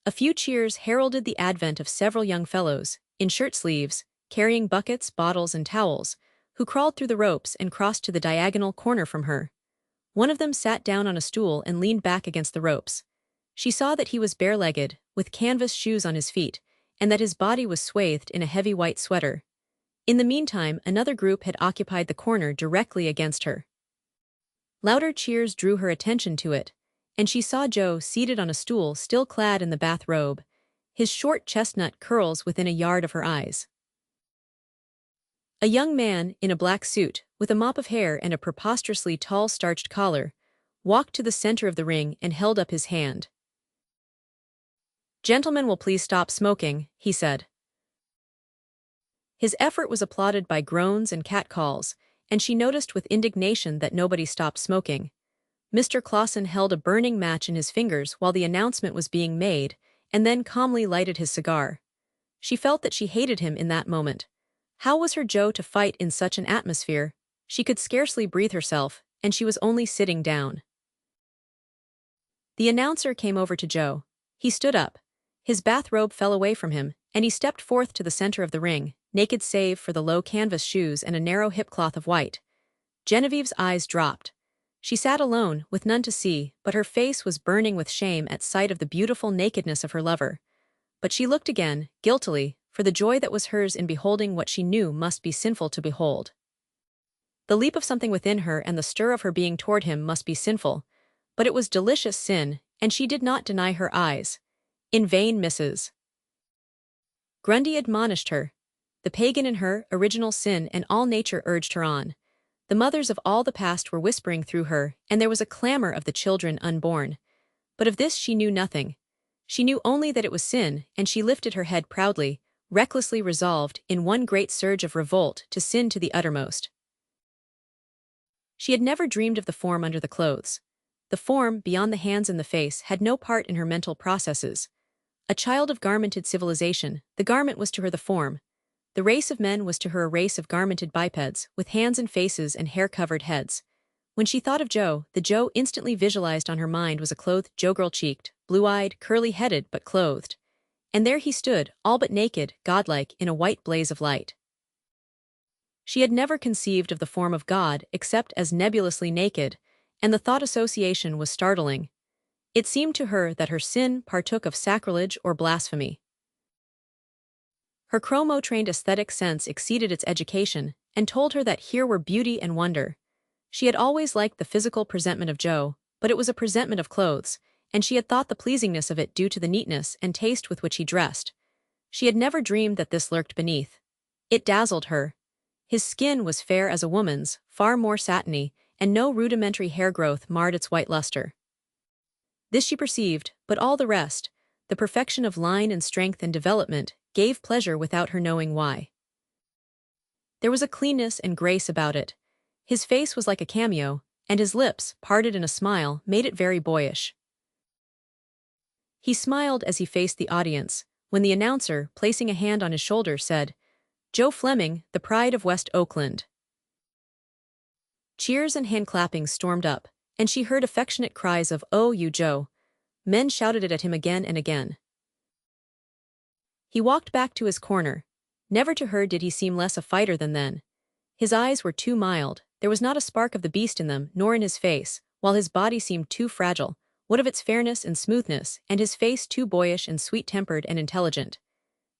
A few cheers heralded the advent of several young fellows, in shirt sleeves, carrying buckets, bottles, and towels, who crawled through the ropes and crossed to the diagonal corner from her. One of them sat down on a stool and leaned back against the ropes. She saw that he was bare-legged, with canvas shoes on his feet, and that his body was swathed in a heavy white sweater. In the meantime, another group had occupied the corner directly against her. Louder cheers drew her attention to it, and she saw Joe seated on a stool still clad in the bath-robe, his short chestnut curls within a yard of her eyes. A young man, in a black suit, with a mop of hair and a preposterously tall starched collar, walked to the center of the ring and held up his hand. "Gentlemen will please stop smoking," he said. His effort was applauded by groans and catcalls, and she noticed with indignation that nobody stopped smoking. Mr. Clausen held a burning match in his fingers while the announcement was being made, and then calmly lighted his cigar. She felt that she hated him in that moment. How was her Joe to fight in such an atmosphere? She could scarcely breathe herself, and she was only sitting down. The announcer came over to Joe. He stood up. His bathrobe fell away from him, and he stepped forth to the center of the ring, naked save for the low canvas shoes and a narrow hip-cloth of white. Genevieve's eyes dropped. She sat alone, with none to see, but her face was burning with shame at sight of the beautiful nakedness of her lover. But she looked again, guiltily, for the joy that was hers in beholding what she knew must be sinful to behold. The leap of something within her and the stir of her being toward him must be sinful, but it was delicious sin, and she did not deny her eyes. In vain, Mrs. Grundy admonished her. The pagan in her, original sin and all nature urged her on. The mothers of all the past were whispering through her, and there was a clamor of the children unborn. But of this she knew nothing. She knew only that it was sin, and she lifted her head proudly, recklessly resolved, in one great surge of revolt, to sin to the uttermost. She had never dreamed of the form under the clothes. The form, beyond the hands and the face, had no part in her mental processes. A child of garmented civilization, the garment was to her the form. The race of men was to her a race of garmented bipeds, with hands and faces and hair-covered heads. When she thought of Joe, the Joe instantly visualized on her mind was a clothed Joe, girl-cheeked, blue-eyed, curly-headed, but clothed. And there he stood, all but naked, godlike, in a white blaze of light. She had never conceived of the form of God except as nebulously naked, and the thought association was startling. It seemed to her that her sin partook of sacrilege or blasphemy. Her chromo-trained aesthetic sense exceeded its education, and told her that here were beauty and wonder. She had always liked the physical presentment of Joe, but it was a presentment of clothes, and she had thought the pleasingness of it due to the neatness and taste with which he dressed. She had never dreamed that this lurked beneath. It dazzled her. His skin was fair as a woman's, far more satiny, and no rudimentary hair growth marred its white luster. This she perceived, but all the rest, the perfection of line and strength and development, gave pleasure without her knowing why. There was a cleanness and grace about it. His face was like a cameo, and his lips, parted in a smile, made it very boyish. He smiled as he faced the audience, when the announcer, placing a hand on his shoulder, said, "Joe Fleming, the pride of West Oakland." Cheers and hand-clappings stormed up, and she heard affectionate cries of, "Oh, you Joe." Men shouted it at him again and again. He walked back to his corner. Never to her did he seem less a fighter than then. His eyes were too mild, there was not a spark of the beast in them, nor in his face, while his body seemed too fragile, what of its fairness and smoothness, and his face too boyish and sweet-tempered and intelligent.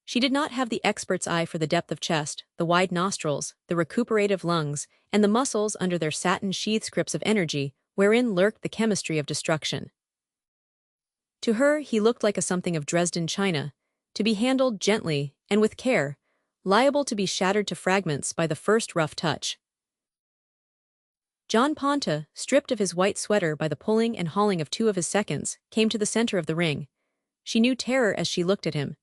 She did not have the expert's eye for the depth of chest, the wide nostrils, the recuperative lungs, and the muscles under their satin sheath scripts of energy, wherein lurked the chemistry of destruction. To her he looked like a something of Dresden china, to be handled gently and with care, liable to be shattered to fragments by the first rough touch. John Ponta, stripped of his white sweater by the pulling and hauling of two of his seconds, came to the center of the ring. She knew terror as she looked at him.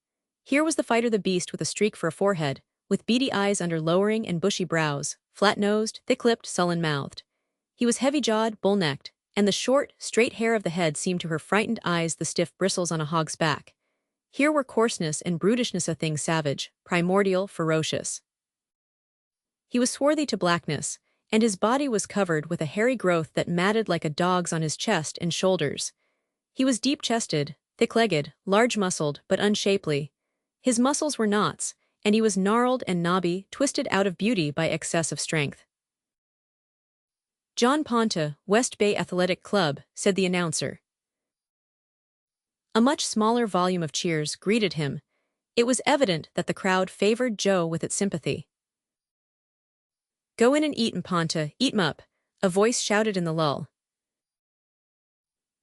Here was the fighter the beast with a streak for a forehead, with beady eyes under lowering and bushy brows, flat-nosed, thick-lipped, sullen-mouthed. He was heavy-jawed, bull-necked, and the short, straight hair of the head seemed to her frightened eyes the stiff bristles on a hog's back. Here were coarseness and brutishness, a thing savage, primordial, ferocious. He was swarthy to blackness, and his body was covered with a hairy growth that matted like a dog's on his chest and shoulders. He was deep-chested, thick-legged, large-muscled, but unshapely. His muscles were knots, and he was gnarled and knobby, twisted out of beauty by excess of strength. "John Ponta, West Bay Athletic Club," said the announcer. A much smaller volume of cheers greeted him. It was evident that the crowd favored Joe with its sympathy. "Go in and eat 'em, Ponta, eat 'em up," a voice shouted in the lull.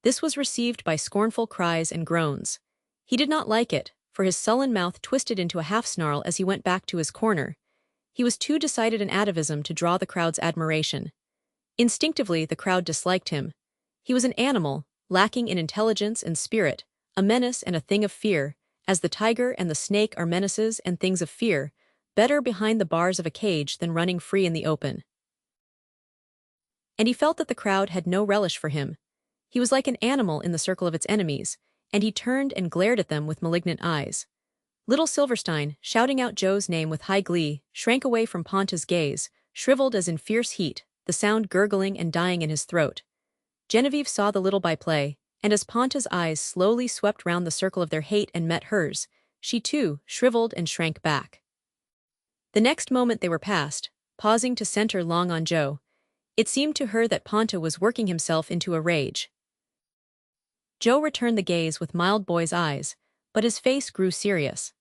This was received by scornful cries and groans. He did not like it, for his sullen mouth twisted into a half-snarl as he went back to his corner. He was too decided an atavism to draw the crowd's admiration. Instinctively, the crowd disliked him. He was an animal, lacking in intelligence and spirit, a menace and a thing of fear, as the tiger and the snake are menaces and things of fear. better behind the bars of a cage than running free in the open. And he felt that the crowd had no relish for him. He was like an animal in the circle of its enemies, and he turned and glared at them with malignant eyes. Little Silverstein, shouting out Joe's name with high glee, shrank away from Ponta's gaze, shriveled as in fierce heat, the sound gurgling and dying in his throat. Genevieve saw the little byplay, and as Ponta's eyes slowly swept round the circle of their hate and met hers, she too shriveled and shrank back. The next moment they were past, pausing to center long on Joe. It seemed to her that Ponta was working himself into a rage. Joe returned the gaze with mild boy's eyes, but his face grew serious.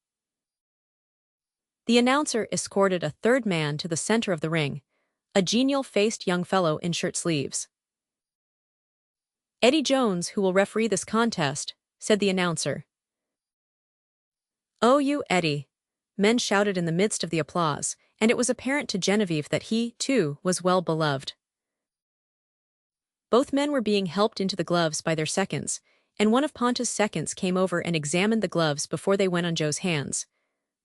The announcer escorted a third man to the center of the ring, a genial-faced young fellow in shirt sleeves. "Eddie Jones, who will referee this contest," said the announcer. "Oh, you, Eddie," men shouted in the midst of the applause, and it was apparent to Genevieve that he, too, was well beloved. Both men were being helped into the gloves by their seconds, and one of Ponta's seconds came over and examined the gloves before they went on Joe's hands.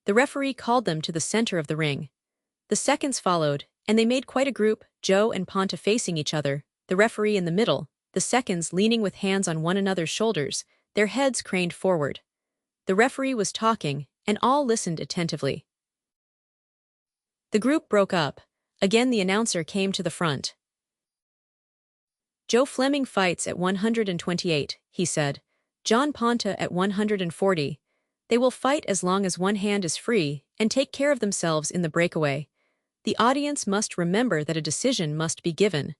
The referee called them to the center of the ring. The seconds followed, and they made quite a group, Joe and Ponta facing each other, the referee in the middle, the seconds leaning with hands on one another's shoulders, their heads craned forward. The referee was talking, and all listened attentively. The group broke up. Again the announcer came to the front. "Joe Fleming fights at 128, he said. "John Ponta at 140. They will fight as long as one hand is free and take care of themselves in the breakaway. The audience must remember that a decision must be given.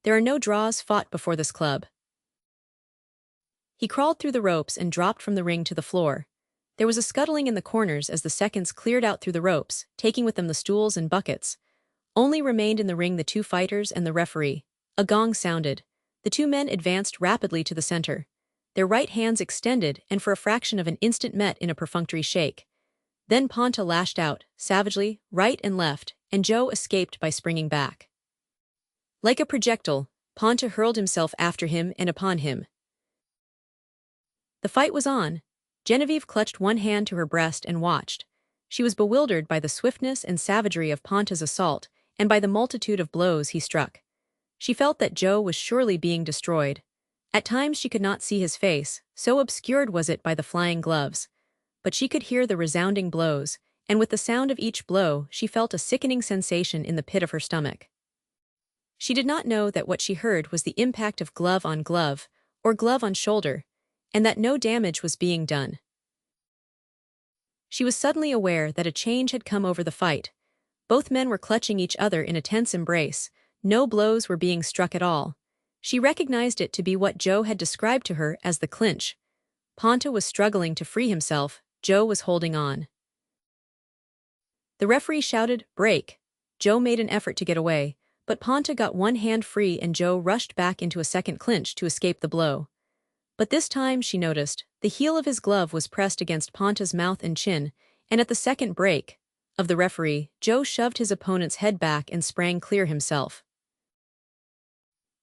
There are no draws fought before this club." He crawled through the ropes and dropped from the ring to the floor. There was a scuttling in the corners as the seconds cleared out through the ropes, taking with them the stools and buckets. Only remained in the ring the two fighters and the referee. A gong sounded. The two men advanced rapidly to the center. Their right hands extended and for a fraction of an instant met in a perfunctory shake. Then Ponta lashed out, savagely, right and left, and Joe escaped by springing back. Like a projectile, Ponta hurled himself after him and upon him. The fight was on. Genevieve clutched one hand to her breast and watched. She was bewildered by the swiftness and savagery of Ponta's assault and by the multitude of blows he struck. She felt that Joe was surely being destroyed. At times she could not see his face, so obscured was it by the flying gloves. But she could hear the resounding blows, and with the sound of each blow she felt a sickening sensation in the pit of her stomach. She did not know that what she heard was the impact of glove on glove, or glove on shoulder, and that no damage was being done. She was suddenly aware that a change had come over the fight. Both men were clutching each other in a tense embrace. No blows were being struck at all. She recognized it to be what Joe had described to her as the clinch. Ponta was struggling to free himself, Joe was holding on. The referee shouted, "Break!" Joe made an effort to get away, but Ponta got one hand free and Joe rushed back into a second clinch to escape the blow. But this time, she noticed, the heel of his glove was pressed against Ponta's mouth and chin, and at the second break of the referee, Joe shoved his opponent's head back and sprang clear himself.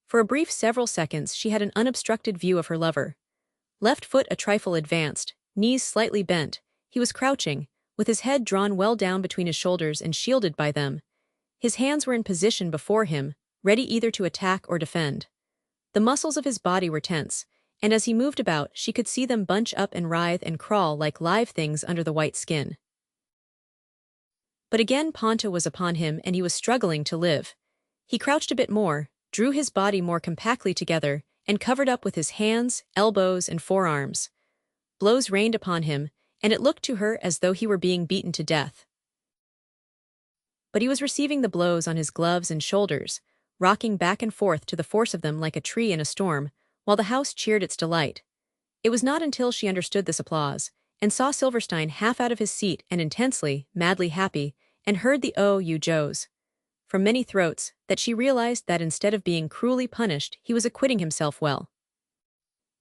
For a brief several seconds she had an unobstructed view of her lover. Left foot a trifle advanced, knees slightly bent, he was crouching, with his head drawn well down between his shoulders and shielded by them. His hands were in position before him, ready either to attack or defend. The muscles of his body were tense, and as he moved about she could see them bunch up and writhe and crawl like live things under the white skin. But again Ponta was upon him and he was struggling to live. He crouched a bit more, drew his body more compactly together, and covered up with his hands, elbows, and forearms. Blows rained upon him, and it looked to her as though he were being beaten to death. But he was receiving the blows on his gloves and shoulders, rocking back and forth to the force of them like a tree in a storm, while the house cheered its delight. It was not until she understood this applause, and saw Silverstein half out of his seat and intensely, madly happy, and heard the "Oh, you Joes" from many throats, that she realized that instead of being cruelly punished, he was acquitting himself well.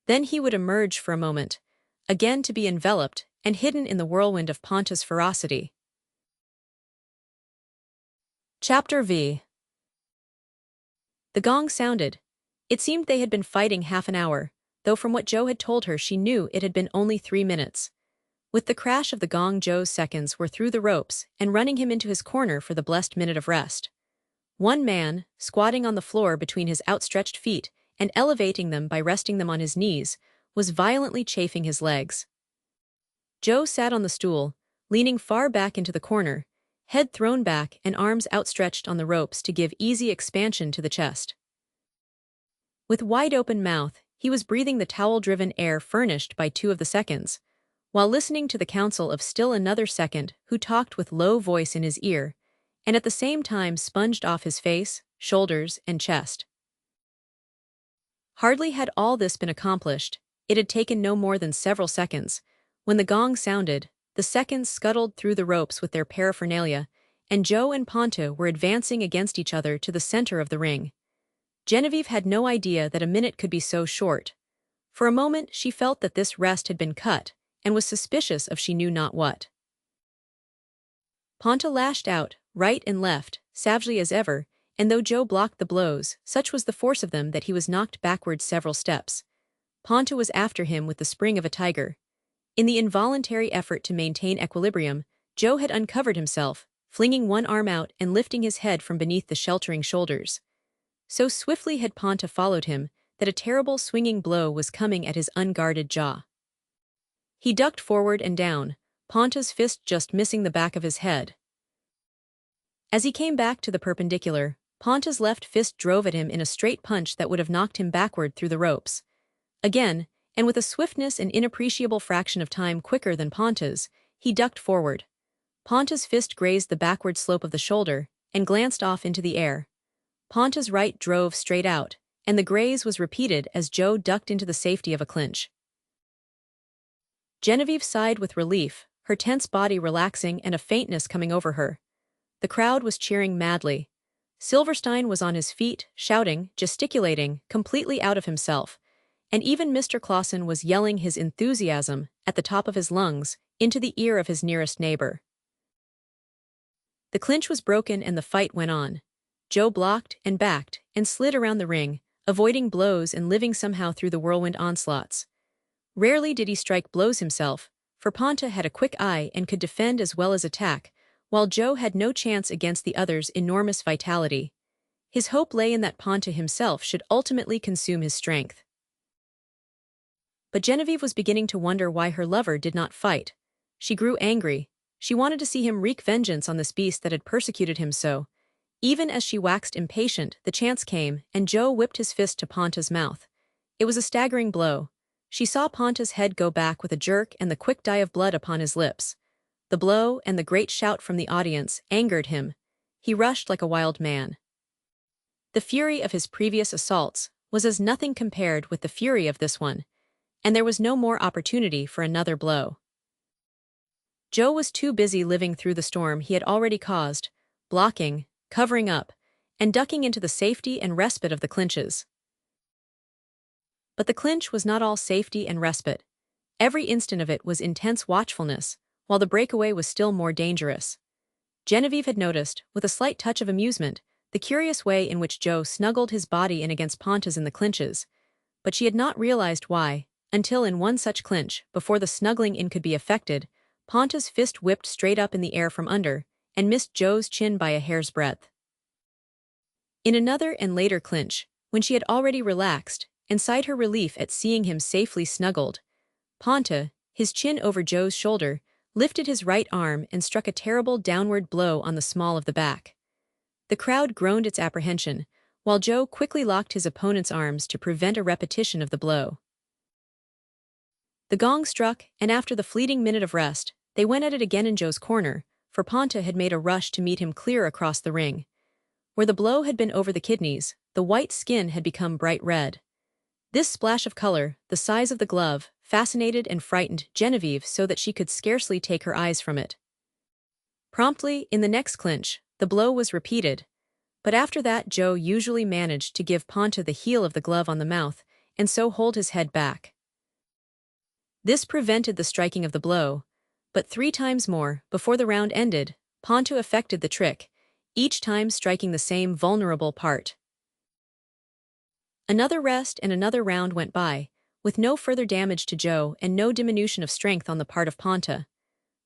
Then he would emerge for a moment, again to be enveloped and hidden in the whirlwind of Ponta's ferocity. Chapter V. The gong sounded. It seemed they had been fighting half an hour, though from what Joe had told her she knew it had been only 3 minutes. With the crash of the gong, Joe's seconds were through the ropes and running him into his corner for the blessed minute of rest. One man, squatting on the floor between his outstretched feet and elevating them by resting them on his knees, was violently chafing his legs. Joe sat on the stool, leaning far back into the corner, head thrown back and arms outstretched on the ropes to give easy expansion to the chest. With wide-open mouth, he was breathing the towel-driven air furnished by two of the seconds, while listening to the counsel of still another second who talked with low voice in his ear, and at the same time sponged off his face, shoulders, and chest. Hardly had all this been accomplished, it had taken no more than several seconds, when the gong sounded, the seconds scuttled through the ropes with their paraphernalia, and Joe and Ponto were advancing against each other to the center of the ring. Genevieve had no idea that a minute could be so short. For a moment she felt that this rest had been cut, and was suspicious of she knew not what. Ponto lashed out, right and left, savagely as ever, and though Joe blocked the blows, such was the force of them that he was knocked backward several steps. Ponto was after him with the spring of a tiger. In the involuntary effort to maintain equilibrium, Joe had uncovered himself, flinging one arm out and lifting his head from beneath the sheltering shoulders. So swiftly had Ponto followed him, that a terrible swinging blow was coming at his unguarded jaw. He ducked forward and down, Ponto's fist just missing the back of his head. As he came back to the perpendicular, Ponto's left fist drove at him in a straight punch that would have knocked him backward through the ropes. Again, and with a swiftness and inappreciable fraction of time quicker than Ponto's, he ducked forward. Ponto's fist grazed the backward slope of the shoulder and glanced off into the air. Ponto's right drove straight out, and the graze was repeated as Joe ducked into the safety of a clinch. Genevieve sighed with relief, her tense body relaxing and a faintness coming over her. The crowd was cheering madly. Silverstein was on his feet, shouting, gesticulating, completely out of himself, and even Mr. Clausen was yelling his enthusiasm, at the top of his lungs, into the ear of his nearest neighbor. The clinch was broken and the fight went on. Joe blocked and backed and slid around the ring, avoiding blows and living somehow through the whirlwind onslaughts. Rarely did he strike blows himself, for Ponto had a quick eye and could defend as well as attack, while Joe had no chance against the other's enormous vitality. His hope lay in that Ponto himself should ultimately consume his strength. But Genevieve was beginning to wonder why her lover did not fight. She grew angry. She wanted to see him wreak vengeance on this beast that had persecuted him so. Even as she waxed impatient, the chance came, and Joe whipped his fist to Ponto's mouth. It was a staggering blow. She saw Ponto's head go back with a jerk and the quick dye of blood upon his lips. The blow and the great shout from the audience angered him. He rushed like a wild man. The fury of his previous assaults was as nothing compared with the fury of this one, and there was no more opportunity for another blow. Joe was too busy living through the storm he had already caused, blocking, covering up, and ducking into the safety and respite of the clinches. But the clinch was not all safety and respite. Every instant of it was intense watchfulness, while the breakaway was still more dangerous. Genevieve had noticed, with a slight touch of amusement, the curious way in which Joe snuggled his body in against Ponto's in the clinches, but she had not realized why, until in one such clinch, before the snuggling in could be effected, Ponto's fist whipped straight up in the air from under, and missed Joe's chin by a hair's breadth. In another and later clinch, when she had already relaxed, and sighed her relief at seeing him safely snuggled, Ponto, his chin over Joe's shoulder, lifted his right arm and struck a terrible downward blow on the small of the back. The crowd groaned its apprehension, while Joe quickly locked his opponent's arms to prevent a repetition of the blow. The gong struck, and after the fleeting minute of rest, they went at it again in Joe's corner, for Ponto had made a rush to meet him clear across the ring. Where the blow had been over the kidneys, the white skin had become bright red. This splash of color, the size of the glove, fascinated and frightened Genevieve so that she could scarcely take her eyes from it. Promptly, in the next clinch, the blow was repeated, but after that Joe usually managed to give Ponto the heel of the glove on the mouth and so hold his head back. This prevented the striking of the blow, but 3 times more, before the round ended, Ponto effected the trick, each time striking the same vulnerable part. Another rest and another round went by, with no further damage to Joe and no diminution of strength on the part of Ponta.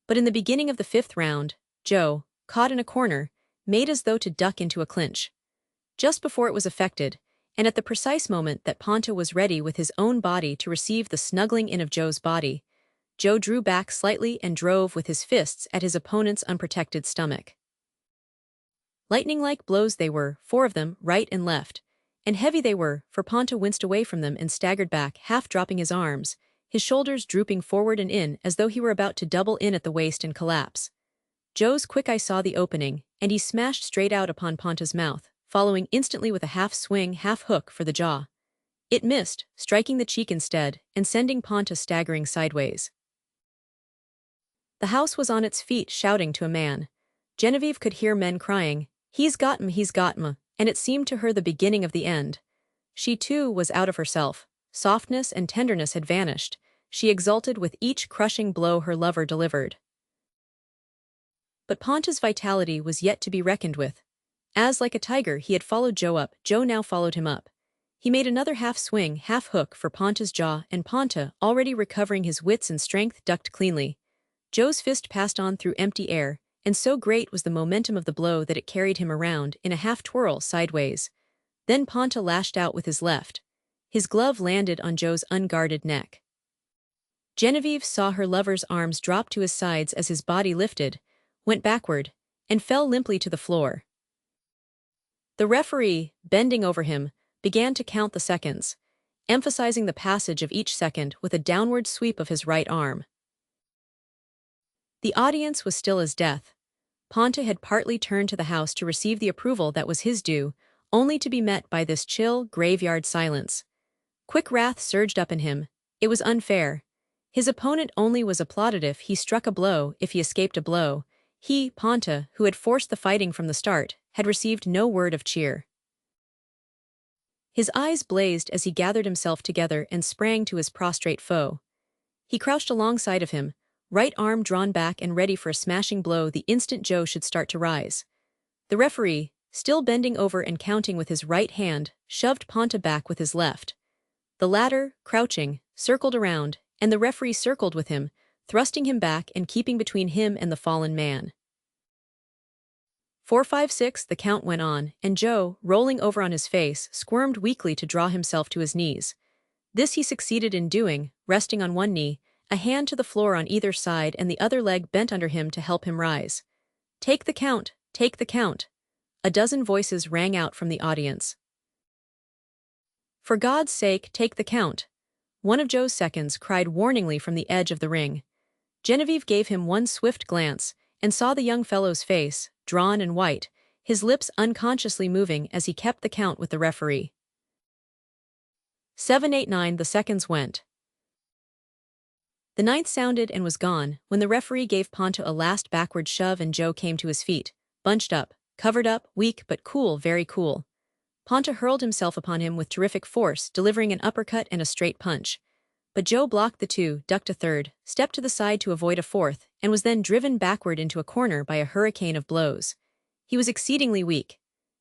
But in the beginning of the 5th round, Joe, caught in a corner, made as though to duck into a clinch. Just before it was effected, and at the precise moment that Ponta was ready with his own body to receive the snuggling in of Joe's body, Joe drew back slightly and drove with his fists at his opponent's unprotected stomach. Lightning-like blows they were, 4 of them, right and left, and heavy they were, for Ponta winced away from them and staggered back, half dropping his arms, his shoulders drooping forward and in as though he were about to double in at the waist and collapse. Joe's quick eye saw the opening, and he smashed straight out upon Ponta's mouth, following instantly with a half-swing, half-hook for the jaw. It missed, striking the cheek instead, and sending Ponta staggering sideways. The house was on its feet shouting to a man. Genevieve could hear men crying, "He's got 'm, he's got 'm," and it seemed to her the beginning of the end. She too was out of herself. Softness and tenderness had vanished. She exulted with each crushing blow her lover delivered. But Ponta's vitality was yet to be reckoned with. As like a tiger he had followed Joe up, Joe now followed him up. He made another half-swing, half-hook for Ponta's jaw, and Ponta, already recovering his wits and strength, ducked cleanly. Joe's fist passed on through empty air, and so great was the momentum of the blow that it carried him around in a half-twirl sideways. Then Ponta lashed out with his left. His glove landed on Joe's unguarded neck. Genevieve saw her lover's arms drop to his sides as his body lifted, went backward, and fell limply to the floor. The referee, bending over him, began to count the seconds, emphasizing the passage of each second with a downward sweep of his right arm. The audience was still as death. Ponta had partly turned to the house to receive the approval that was his due, only to be met by this chill, graveyard silence. Quick wrath surged up in him. It was unfair. His opponent only was applauded if he struck a blow, if he escaped a blow. He, Ponta, who had forced the fighting from the start, had received no word of cheer. His eyes blazed as he gathered himself together and sprang to his prostrate foe. He crouched alongside of him, right arm drawn back and ready for a smashing blow the instant Joe should start to rise. The referee, still bending over and counting with his right hand, shoved Ponta back with his left. The latter, crouching, circled around, and the referee circled with him, thrusting him back and keeping between him and the fallen man. 4, 5, 6, the count went on, and Joe, rolling over on his face, squirmed weakly to draw himself to his knees. This he succeeded in doing, resting on one knee, a hand to the floor on either side and the other leg bent under him to help him rise. "Take the count, take the count." A dozen voices rang out from the audience. "For God's sake, take the count." One of Joe's seconds cried warningly from the edge of the ring. Genevieve gave him one swift glance and saw the young fellow's face, drawn and white, his lips unconsciously moving as he kept the count with the referee. 7, 8, 9, the seconds went. The 9th sounded and was gone when the referee gave Ponta a last backward shove and Joe came to his feet, bunched up, covered up, weak but cool, very cool. Ponta hurled himself upon him with terrific force, delivering an uppercut and a straight punch. But Joe blocked the 2, ducked a 3rd, stepped to the side to avoid a 4th, and was then driven backward into a corner by a hurricane of blows. He was exceedingly weak.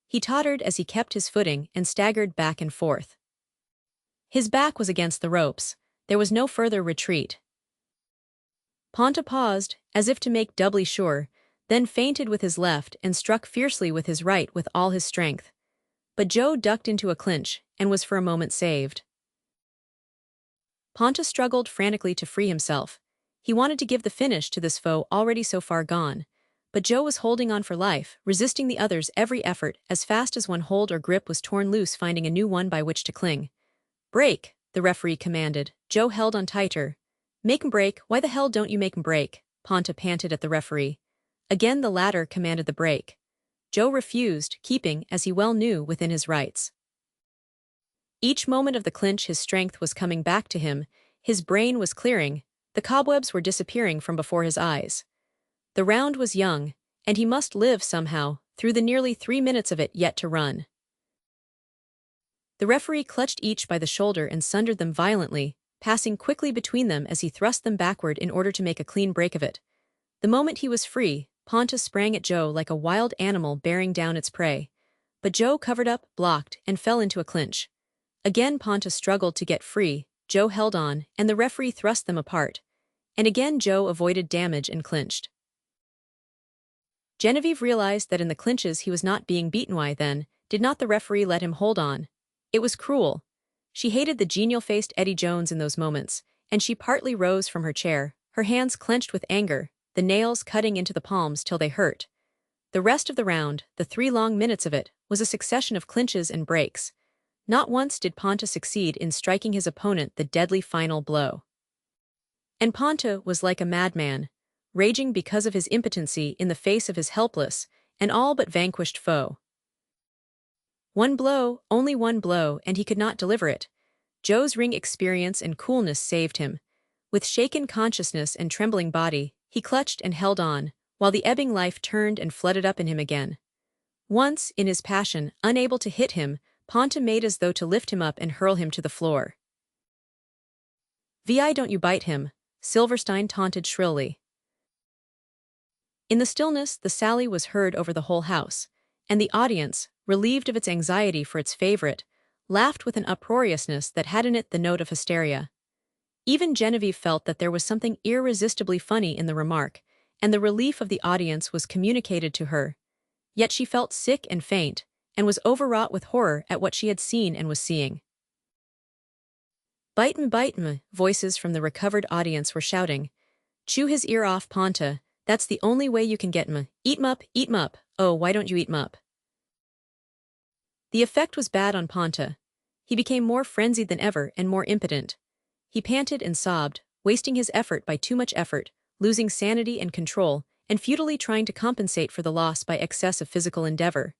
He tottered as he kept his footing and staggered back and forth. His back was against the ropes. There was no further retreat. Ponta paused, as if to make doubly sure, then feinted with his left and struck fiercely with his right with all his strength. But Joe ducked into a clinch and was for a moment saved. Ponta struggled frantically to free himself. He wanted to give the finish to this foe already so far gone, but Joe was holding on for life, resisting the other's every effort as fast as one hold or grip was torn loose, finding a new one by which to cling. "Break," the referee commanded. Joe held on tighter. "Make 'em break, why the hell don't you make 'em break?" Ponta panted at the referee. Again the latter commanded the break. Joe refused, keeping, as he well knew, within his rights. Each moment of the clinch his strength was coming back to him, his brain was clearing, the cobwebs were disappearing from before his eyes. The round was young, and he must live somehow, through the nearly 3 minutes of it yet to run. The referee clutched each by the shoulder and sundered them violently, passing quickly between them as he thrust them backward in order to make a clean break of it. The moment he was free, Ponta sprang at Joe like a wild animal bearing down its prey. But Joe covered up, blocked, and fell into a clinch. Again Ponta struggled to get free, Joe held on, and the referee thrust them apart. And again Joe avoided damage and clinched. Genevieve realized that in the clinches he was not being beaten. Why then did not the referee let him hold on? It was cruel. She hated the genial-faced Eddie Jones in those moments, and she partly rose from her chair, her hands clenched with anger, the nails cutting into the palms till they hurt. The rest of the round, the 3 long minutes of it, was a succession of clinches and breaks. Not once did Ponta succeed in striking his opponent the deadly final blow. And Ponta was like a madman, raging because of his impotency in the face of his helpless and all but vanquished foe. One blow, only one blow, and he could not deliver it. Joe's ring experience and coolness saved him. With shaken consciousness and trembling body, he clutched and held on, while the ebbing life turned and flooded up in him again. Once, in his passion, unable to hit him, Ponta made as though to lift him up and hurl him to the floor. "Vi, don't you bite him," Silverstein taunted shrilly. In the stillness, the sally was heard over the whole house, and the audience, relieved of its anxiety for its favorite, laughed with an uproariousness that had in it the note of hysteria. Even Genevieve felt that there was something irresistibly funny in the remark, and the relief of the audience was communicated to her. Yet she felt sick and faint, and was overwrought with horror at what she had seen and was seeing. Bite me, voices from the recovered audience were shouting. Chew his ear off, Ponta, that's the only way you can get me. Eat 'm up, oh, why don't you eat 'm up? The effect was bad on Ponta. He became more frenzied than ever and more impotent. He panted and sobbed, wasting his effort by too much effort, losing sanity and control, and futilely trying to compensate for the loss by excess of physical endeavor.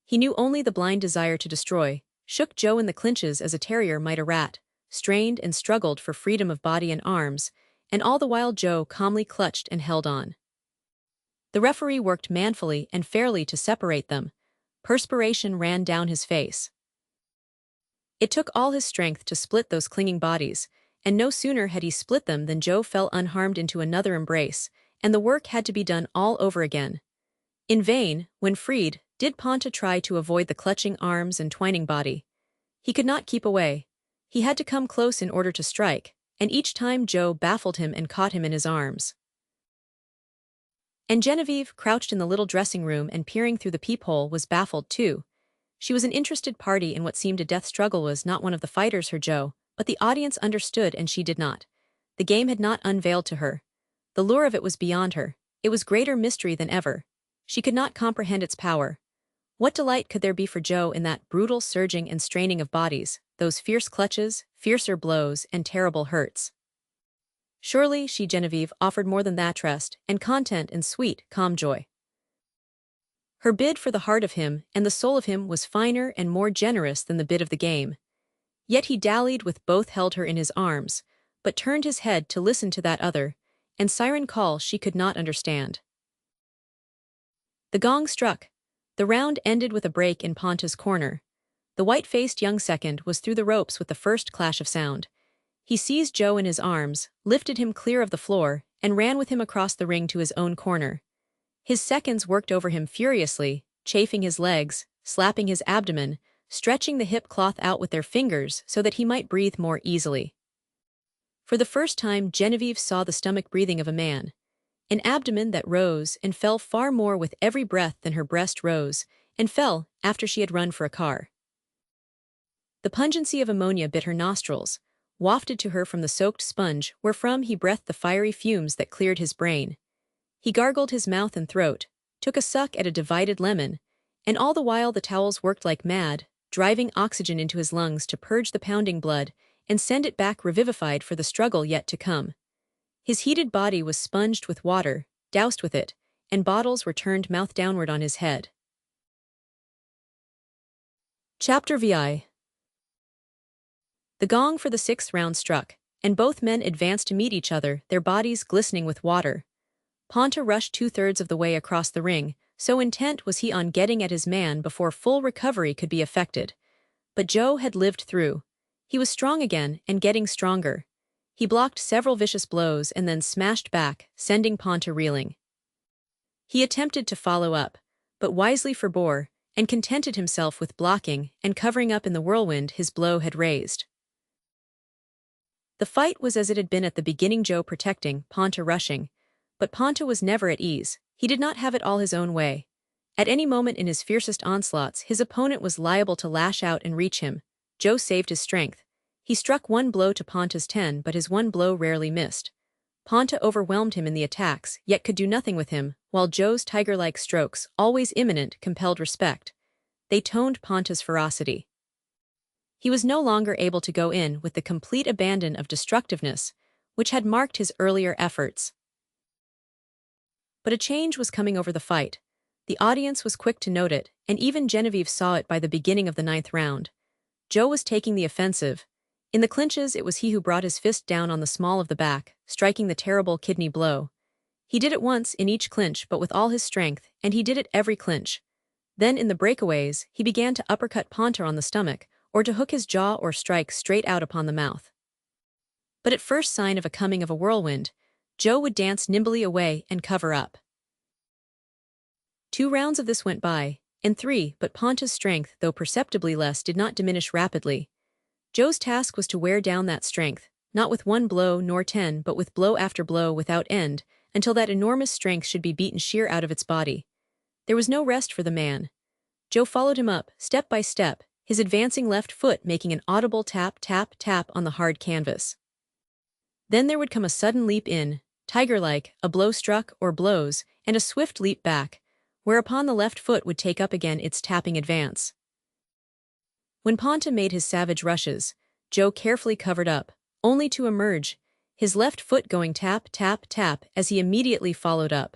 He knew only the blind desire to destroy, shook Joe in the clinches as a terrier might a rat, strained and struggled for freedom of body and arms, and all the while Joe calmly clutched and held on. The referee worked manfully and fairly to separate them. Perspiration ran down his face. It took all his strength to split those clinging bodies, and no sooner had he split them than Joe fell unharmed into another embrace, and the work had to be done all over again. In vain, when freed, did Ponta try to avoid the clutching arms and twining body. He could not keep away. He had to come close in order to strike, and each time Joe baffled him and caught him in his arms. And Genevieve, crouched in the little dressing room and peering through the peephole, was baffled too. She was an interested party in what seemed a death struggle, was not one of the fighters, her Joe, but the audience understood and she did not. The game had not unveiled to her. The lure of it was beyond her. It was greater mystery than ever. She could not comprehend its power. What delight could there be for Joe in that brutal surging and straining of bodies, those fierce clutches, fiercer blows, and terrible hurts? Surely, she Genevieve offered more than that rest and content and sweet, calm joy. Her bid for the heart of him and the soul of him was finer and more generous than the bid of the game. Yet he dallied with both, held her in his arms, but turned his head to listen to that other, and siren call she could not understand. The gong struck. The round ended with a break in Ponta's corner. The white-faced young second was through the ropes with the first clash of sound. He seized Joe in his arms, lifted him clear of the floor, and ran with him across the ring to his own corner. His seconds worked over him furiously, chafing his legs, slapping his abdomen, stretching the hip cloth out with their fingers so that he might breathe more easily. For the first time Genevieve saw the stomach breathing of a man. An abdomen that rose and fell far more with every breath than her breast rose, and fell after she had run for a car. The pungency of ammonia bit her nostrils, wafted to her from the soaked sponge wherefrom he breathed the fiery fumes that cleared his brain. He gargled his mouth and throat, took a suck at a divided lemon, and all the while the towels worked like mad, driving oxygen into his lungs to purge the pounding blood and send it back revivified for the struggle yet to come. His heated body was sponged with water, doused with it, and bottles were turned mouth downward on his head. Chapter VI. The gong for the 6th round struck, and both men advanced to meet each other, their bodies glistening with water. Ponta rushed 2/3 of the way across the ring, so intent was he on getting at his man before full recovery could be effected. But Joe had lived through. He was strong again and getting stronger. He blocked several vicious blows and then smashed back, sending Ponta reeling. He attempted to follow up, but wisely forbore, and contented himself with blocking and covering up in the whirlwind his blow had raised. The fight was as it had been at the beginning, Joe protecting, Ponta rushing. But Ponta was never at ease. He did not have it all his own way. At any moment in his fiercest onslaughts, his opponent was liable to lash out and reach him. Joe saved his strength. He struck one blow to Ponta's 10, but his one blow rarely missed. Ponta overwhelmed him in the attacks, yet could do nothing with him, while Joe's tiger-like strokes, always imminent, compelled respect. They toned Ponta's ferocity. He was no longer able to go in with the complete abandon of destructiveness, which had marked his earlier efforts. But a change was coming over the fight. The audience was quick to note it, and even Genevieve saw it by the beginning of the 9th round. Joe was taking the offensive. In the clinches, it was he who brought his fist down on the small of the back, striking the terrible kidney blow. He did it once in each clinch, but with all his strength, and he did it every clinch. Then in the breakaways, he began to uppercut Ponta on the stomach, or to hook his jaw or strike straight out upon the mouth. But at first sign of a coming of a whirlwind, Joe would dance nimbly away and cover up. 2 rounds of this went by, and 3, but Ponta's strength, though perceptibly less, did not diminish rapidly. Joe's task was to wear down that strength, not with 1 blow nor 10, but with blow after blow without end, until that enormous strength should be beaten sheer out of its body. There was no rest for the man. Joe followed him up, step by step, his advancing left foot making an audible tap, tap, tap on the hard canvas. Then there would come a sudden leap in, tiger-like, a blow struck or blows, and a swift leap back, whereupon the left foot would take up again its tapping advance. When Ponta made his savage rushes, Joe carefully covered up, only to emerge, his left foot going tap, tap, tap as he immediately followed up.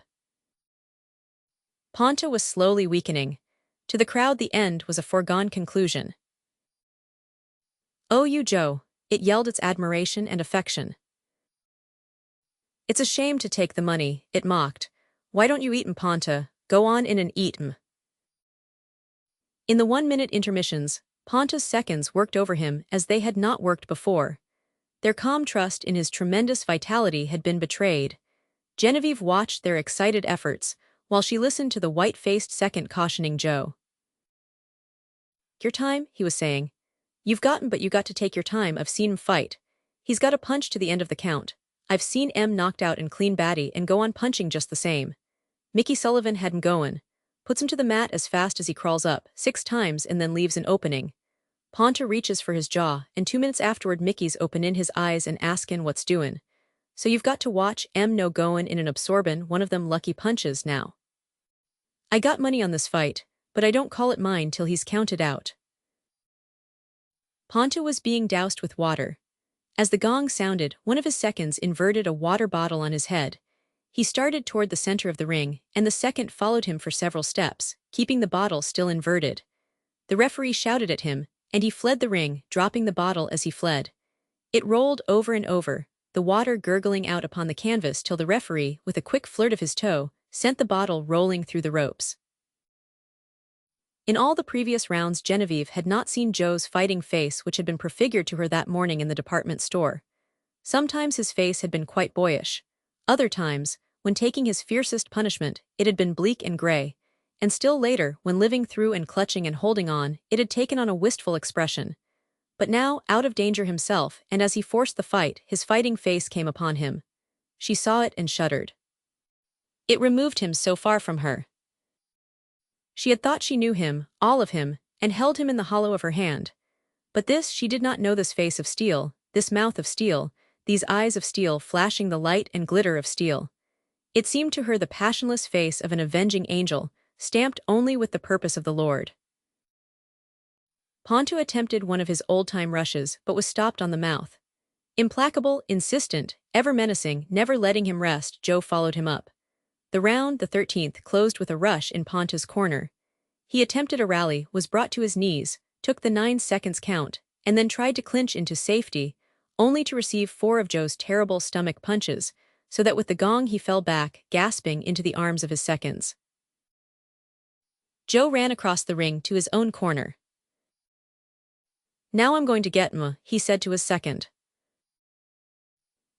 Ponta was slowly weakening. To the crowd the end was a foregone conclusion. "Oh, you Joe," it yelled its admiration and affection. "It's a shame to take the money," it mocked. "Why don't you eat 'em, Ponta? Go on in and eat 'em." In the 1-minute intermissions, Ponta's seconds worked over him as they had not worked before. Their calm trust in his tremendous vitality had been betrayed. Genevieve watched their excited efforts, while she listened to the white-faced second cautioning Joe. "Your time," he was saying. "You've gotten, but you got to take your time. I've seen him fight. He's got a punch to the end of the count. I've seen M knocked out and clean batty and go on punching just the same. Mickey Sullivan had him goin'. Puts him to the mat as fast as he crawls up, 6 times and then leaves an opening. Ponta reaches for his jaw, and 2 minutes afterward Mickey's open in his eyes and askin' what's doin'. So you've got to watch M no goin' in and absorbin' one of them lucky punches now. I got money on this fight, but I don't call it mine till he's counted out." Ponta was being doused with water. As the gong sounded, one of his seconds inverted a water bottle on his head. He started toward the center of the ring, and the second followed him for several steps, keeping the bottle still inverted. The referee shouted at him, and he fled the ring, dropping the bottle as he fled. It rolled over and over, the water gurgling out upon the canvas till the referee, with a quick flirt of his toe, sent the bottle rolling through the ropes. In all the previous rounds, Genevieve had not seen Joe's fighting face, which had been prefigured to her that morning in the department store. Sometimes his face had been quite boyish. Other times, when taking his fiercest punishment, it had been bleak and gray, and still later, when living through and clutching and holding on, it had taken on a wistful expression. But now, out of danger himself, and as he forced the fight, his fighting face came upon him. She saw it and shuddered. It removed him so far from her. She had thought she knew him, all of him, and held him in the hollow of her hand. But this she did not know, this face of steel, this mouth of steel, these eyes of steel flashing the light and glitter of steel. It seemed to her the passionless face of an avenging angel, stamped only with the purpose of the Lord. Ponta attempted one of his old-time rushes, but was stopped on the mouth. Implacable, insistent, ever menacing, never letting him rest, Joe followed him up. The round, the 13th, closed with a rush in Ponta's corner. He attempted a rally, was brought to his knees, took the 9 seconds count, and then tried to clinch into safety, only to receive 4 of Joe's terrible stomach punches, so that with the gong he fell back, gasping, into the arms of his seconds. Joe ran across the ring to his own corner. "Now I'm going to get 'em," he said to his second.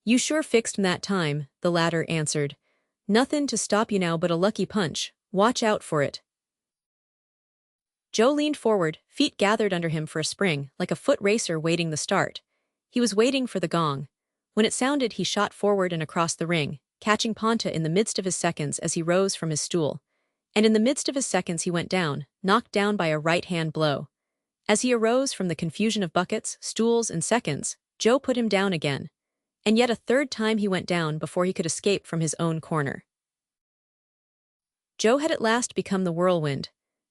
"You sure fixed 'em that time," the latter answered. "Nothin' to stop you now but a lucky punch. Watch out for it." Joe leaned forward, feet gathered under him for a spring, like a foot racer waiting the start. He was waiting for the gong. When it sounded, he shot forward and across the ring, catching Ponta in the midst of his seconds as he rose from his stool. And in the midst of his seconds he went down, knocked down by a right-hand blow. As he arose from the confusion of buckets, stools, and seconds, Joe put him down again. And yet a third time he went down before he could escape from his own corner. Joe had at last become the whirlwind.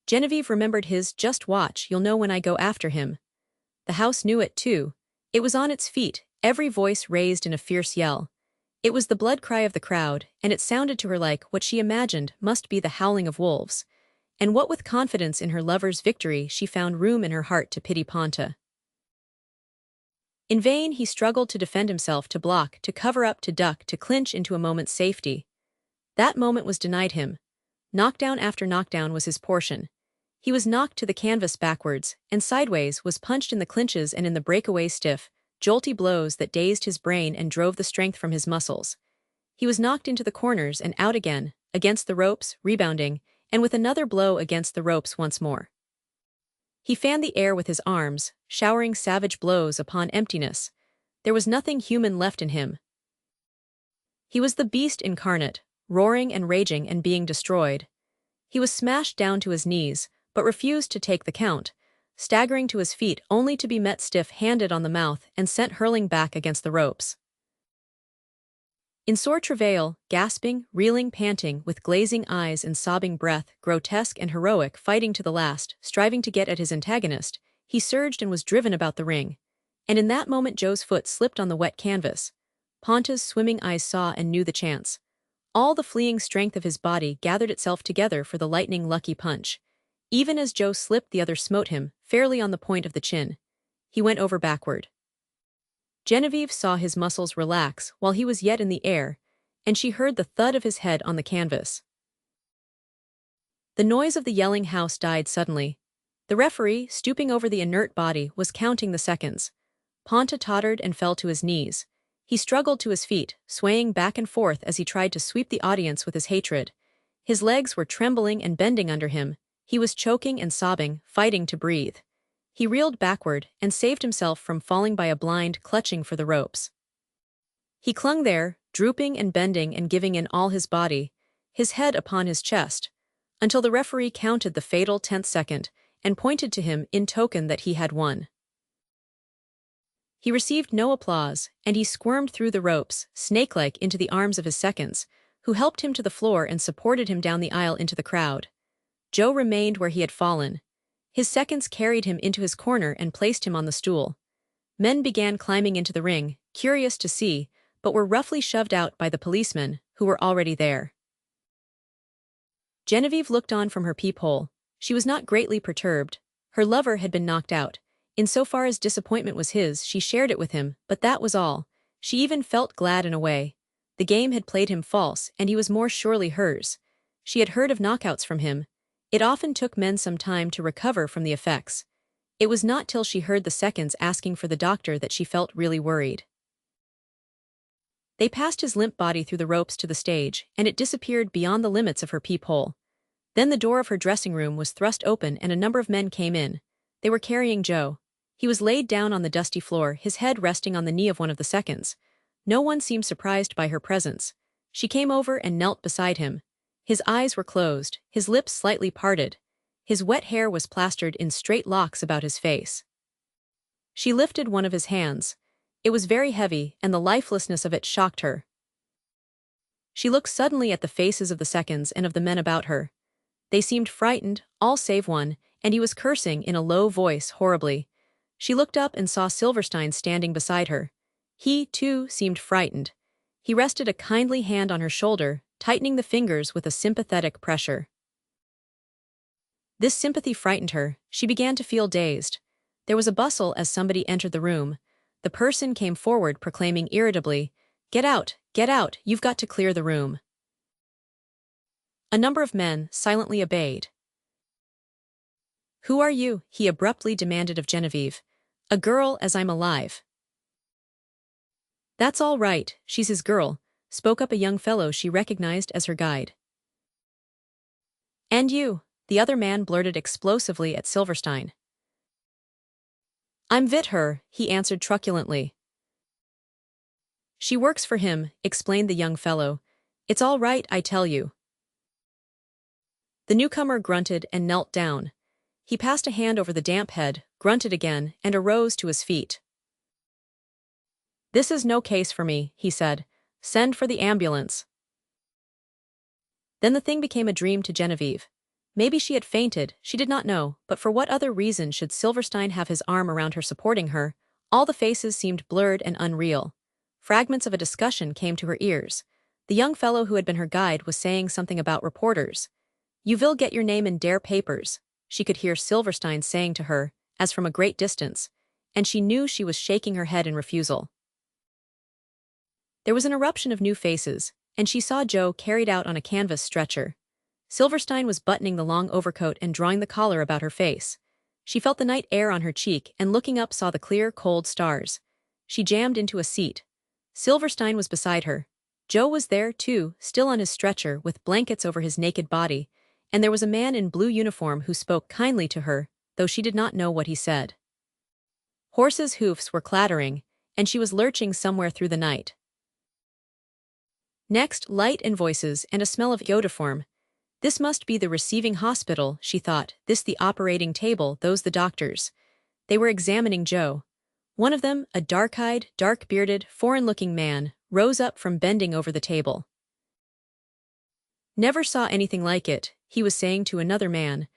Genevieve remembered his "just watch, you'll know when I go after him." The house knew it too. It was on its feet, every voice raised in a fierce yell. It was the blood cry of the crowd, and it sounded to her like what she imagined must be the howling of wolves. And what with confidence in her lover's victory she found room in her heart to pity Ponta. In vain he struggled to defend himself, to block, to cover up, to duck, to clinch into a moment's safety. That moment was denied him. Knockdown after knockdown was his portion. He was knocked to the canvas backwards, and sideways, was punched in the clinches and in the breakaway stiff, jolty blows that dazed his brain and drove the strength from his muscles. He was knocked into the corners and out again, against the ropes, rebounding, and with another blow against the ropes once more. He fanned the air with his arms, showering savage blows upon emptiness. There was nothing human left in him. He was the beast incarnate, roaring and raging and being destroyed. He was smashed down to his knees, but refused to take the count, staggering to his feet only to be met stiff-handed on the mouth and sent hurling back against the ropes. In sore travail, gasping, reeling, panting, with glazing eyes and sobbing breath, grotesque and heroic, fighting to the last, striving to get at his antagonist, he surged and was driven about the ring. And in that moment Joe's foot slipped on the wet canvas. Ponta's swimming eyes saw and knew the chance. All the fleeing strength of his body gathered itself together for the lightning lucky punch. Even as Joe slipped, the other smote him, fairly on the point of the chin. He went over backward. Genevieve saw his muscles relax while he was yet in the air, and she heard the thud of his head on the canvas. The noise of the yelling house died suddenly. The referee, stooping over the inert body, was counting the seconds. Ponta tottered and fell to his knees. He struggled to his feet, swaying back and forth as he tried to sweep the audience with his hatred. His legs were trembling and bending under him. He was choking and sobbing, fighting to breathe. He reeled backward and saved himself from falling by a blind, clutching for the ropes. He clung there, drooping and bending and giving in all his body, his head upon his chest, until the referee counted the fatal 10th second and pointed to him in token that he had won. He received no applause, and he squirmed through the ropes, snake-like, into the arms of his seconds, who helped him to the floor and supported him down the aisle into the crowd. Joe remained where he had fallen. His seconds carried him into his corner and placed him on the stool. Men began climbing into the ring, curious to see, but were roughly shoved out by the policemen, who were already there. Genevieve looked on from her peephole. She was not greatly perturbed. Her lover had been knocked out. In so far as disappointment was his, she shared it with him, but that was all. She even felt glad in a way. The game had played him false, and he was more surely hers. She had heard of knockouts from him. It often took men some time to recover from the effects. It was not till she heard the seconds asking for the doctor that she felt really worried. They passed his limp body through the ropes to the stage, and it disappeared beyond the limits of her peephole. Then the door of her dressing room was thrust open and a number of men came in. They were carrying Joe. He was laid down on the dusty floor, his head resting on the knee of one of the seconds. No one seemed surprised by her presence. She came over and knelt beside him. His eyes were closed, his lips slightly parted. His wet hair was plastered in straight locks about his face. She lifted one of his hands. It was very heavy, and the lifelessness of it shocked her. She looked suddenly at the faces of the seconds and of the men about her. They seemed frightened, all save one, and he was cursing in a low voice horribly. She looked up and saw Silverstein standing beside her. He, too, seemed frightened. He rested a kindly hand on her shoulder, tightening the fingers with a sympathetic pressure. This sympathy frightened her. She began to feel dazed. There was a bustle as somebody entered the room. The person came forward proclaiming irritably, get out, you've got to clear the room." A number of men silently obeyed. "Who are you?" he abruptly demanded of Genevieve. "A girl as I'm alive." "That's all right, she's his girl," spoke up a young fellow she recognized as her guide. "And you?" the other man blurted explosively at Silverstein. "I'm Vit her," he answered truculently. She works for him, explained the young fellow. It's all right, I tell you. The newcomer grunted and knelt down. He passed a hand over the damp head, grunted again, and arose to his feet. This is no case for me, he said. Send for the ambulance. Then the thing became a dream to Genevieve. Maybe she had fainted, she did not know, but for what other reason should Silverstein have his arm around her supporting her? All the faces seemed blurred and unreal. Fragments of a discussion came to her ears. The young fellow who had been her guide was saying something about reporters. You will get your name in der papers, she could hear Silverstein saying to her, as from a great distance, and she knew she was shaking her head in refusal. There was an eruption of new faces, and she saw Joe carried out on a canvas stretcher. Silverstein was buttoning the long overcoat and drawing the collar about her face. She felt the night air on her cheek and looking up saw the clear, cold stars. She jammed into a seat. Silverstein was beside her. Joe was there, too, still on his stretcher with blankets over his naked body, and there was a man in blue uniform who spoke kindly to her, though she did not know what he said. Horses' hoofs were clattering, and she was lurching somewhere through the night. Next, light and voices and a smell of iodoform. This must be the receiving hospital, she thought, this the operating table, those the doctors. They were examining Joe. One of them, a dark-eyed, dark-bearded, foreign-looking man, rose up from bending over the table. Never saw anything like it, he was saying to another man.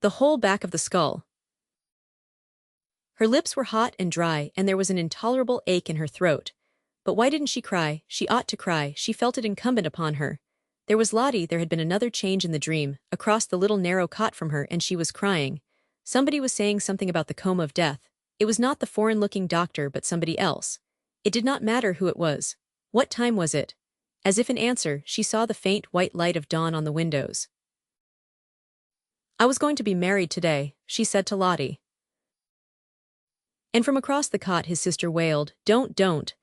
The whole back of the skull. Her lips were hot and dry, and there was an intolerable ache in her throat. But why didn't she cry? She ought to cry, she felt it incumbent upon her. There was Lottie, there had been another change in the dream, across the little narrow cot from her, and she was crying. Somebody was saying something about the comb of death. It was not the foreign-looking doctor but somebody else. It did not matter who it was. What time was it? As if in answer, she saw the faint white light of dawn on the windows. I was going to be married today, she said to Lottie. And from across the cot his sister wailed, don't,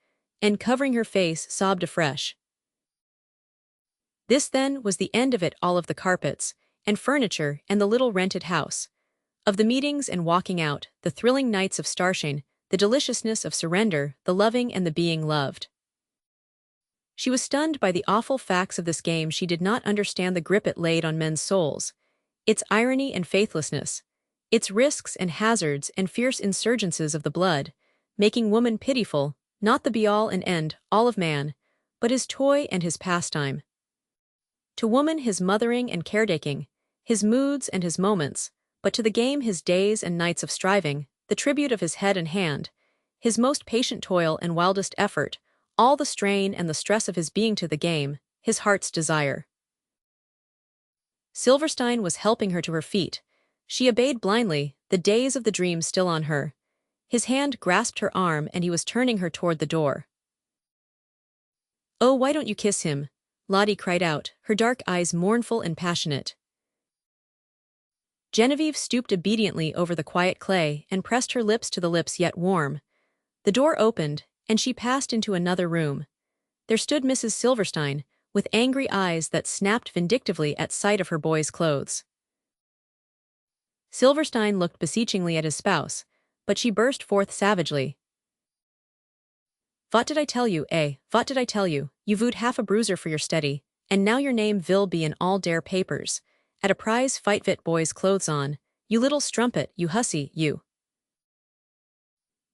and covering her face sobbed afresh. This then was the end of it, all of the carpets, and furniture, and the little rented house. Of the meetings and walking out, the thrilling nights of starshine, the deliciousness of surrender, the loving and the being loved. She was stunned by the awful facts of this game. She did not understand the grip it laid on men's souls, its irony and faithlessness, its risks and hazards and fierce insurgences of the blood, making woman pitiful, not the be-all and end, all of man, but his toy and his pastime. To woman his mothering and caretaking, his moods and his moments, but to the game his days and nights of striving, the tribute of his head and hand, his most patient toil and wildest effort, all the strain and the stress of his being to the game, his heart's desire. Silverstein was helping her to her feet. She obeyed blindly, the daze of the dream still on her. His hand grasped her arm and he was turning her toward the door. Oh, why don't you kiss him? Lottie cried out, her dark eyes mournful and passionate. Genevieve stooped obediently over the quiet clay and pressed her lips to the lips yet warm. The door opened, and she passed into another room. There stood Mrs. Silverstein, with angry eyes that snapped vindictively at sight of her boy's clothes. Silverstein looked beseechingly at his spouse, but she burst forth savagely. What did I tell you, eh? What did I tell you? You vood half a bruiser for your steady, and now your name will be in all der papers. At a prize fight vit boy's clothes on, you little strumpet, you hussy, you.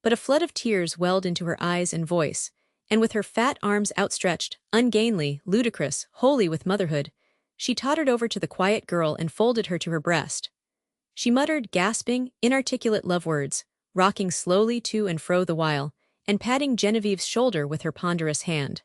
But a flood of tears welled into her eyes and voice, and with her fat arms outstretched, ungainly, ludicrous, holy with motherhood, she tottered over to the quiet girl and folded her to her breast. She muttered gasping, inarticulate love words, rocking slowly to and fro the while, and patting Genevieve's shoulder with her ponderous hand.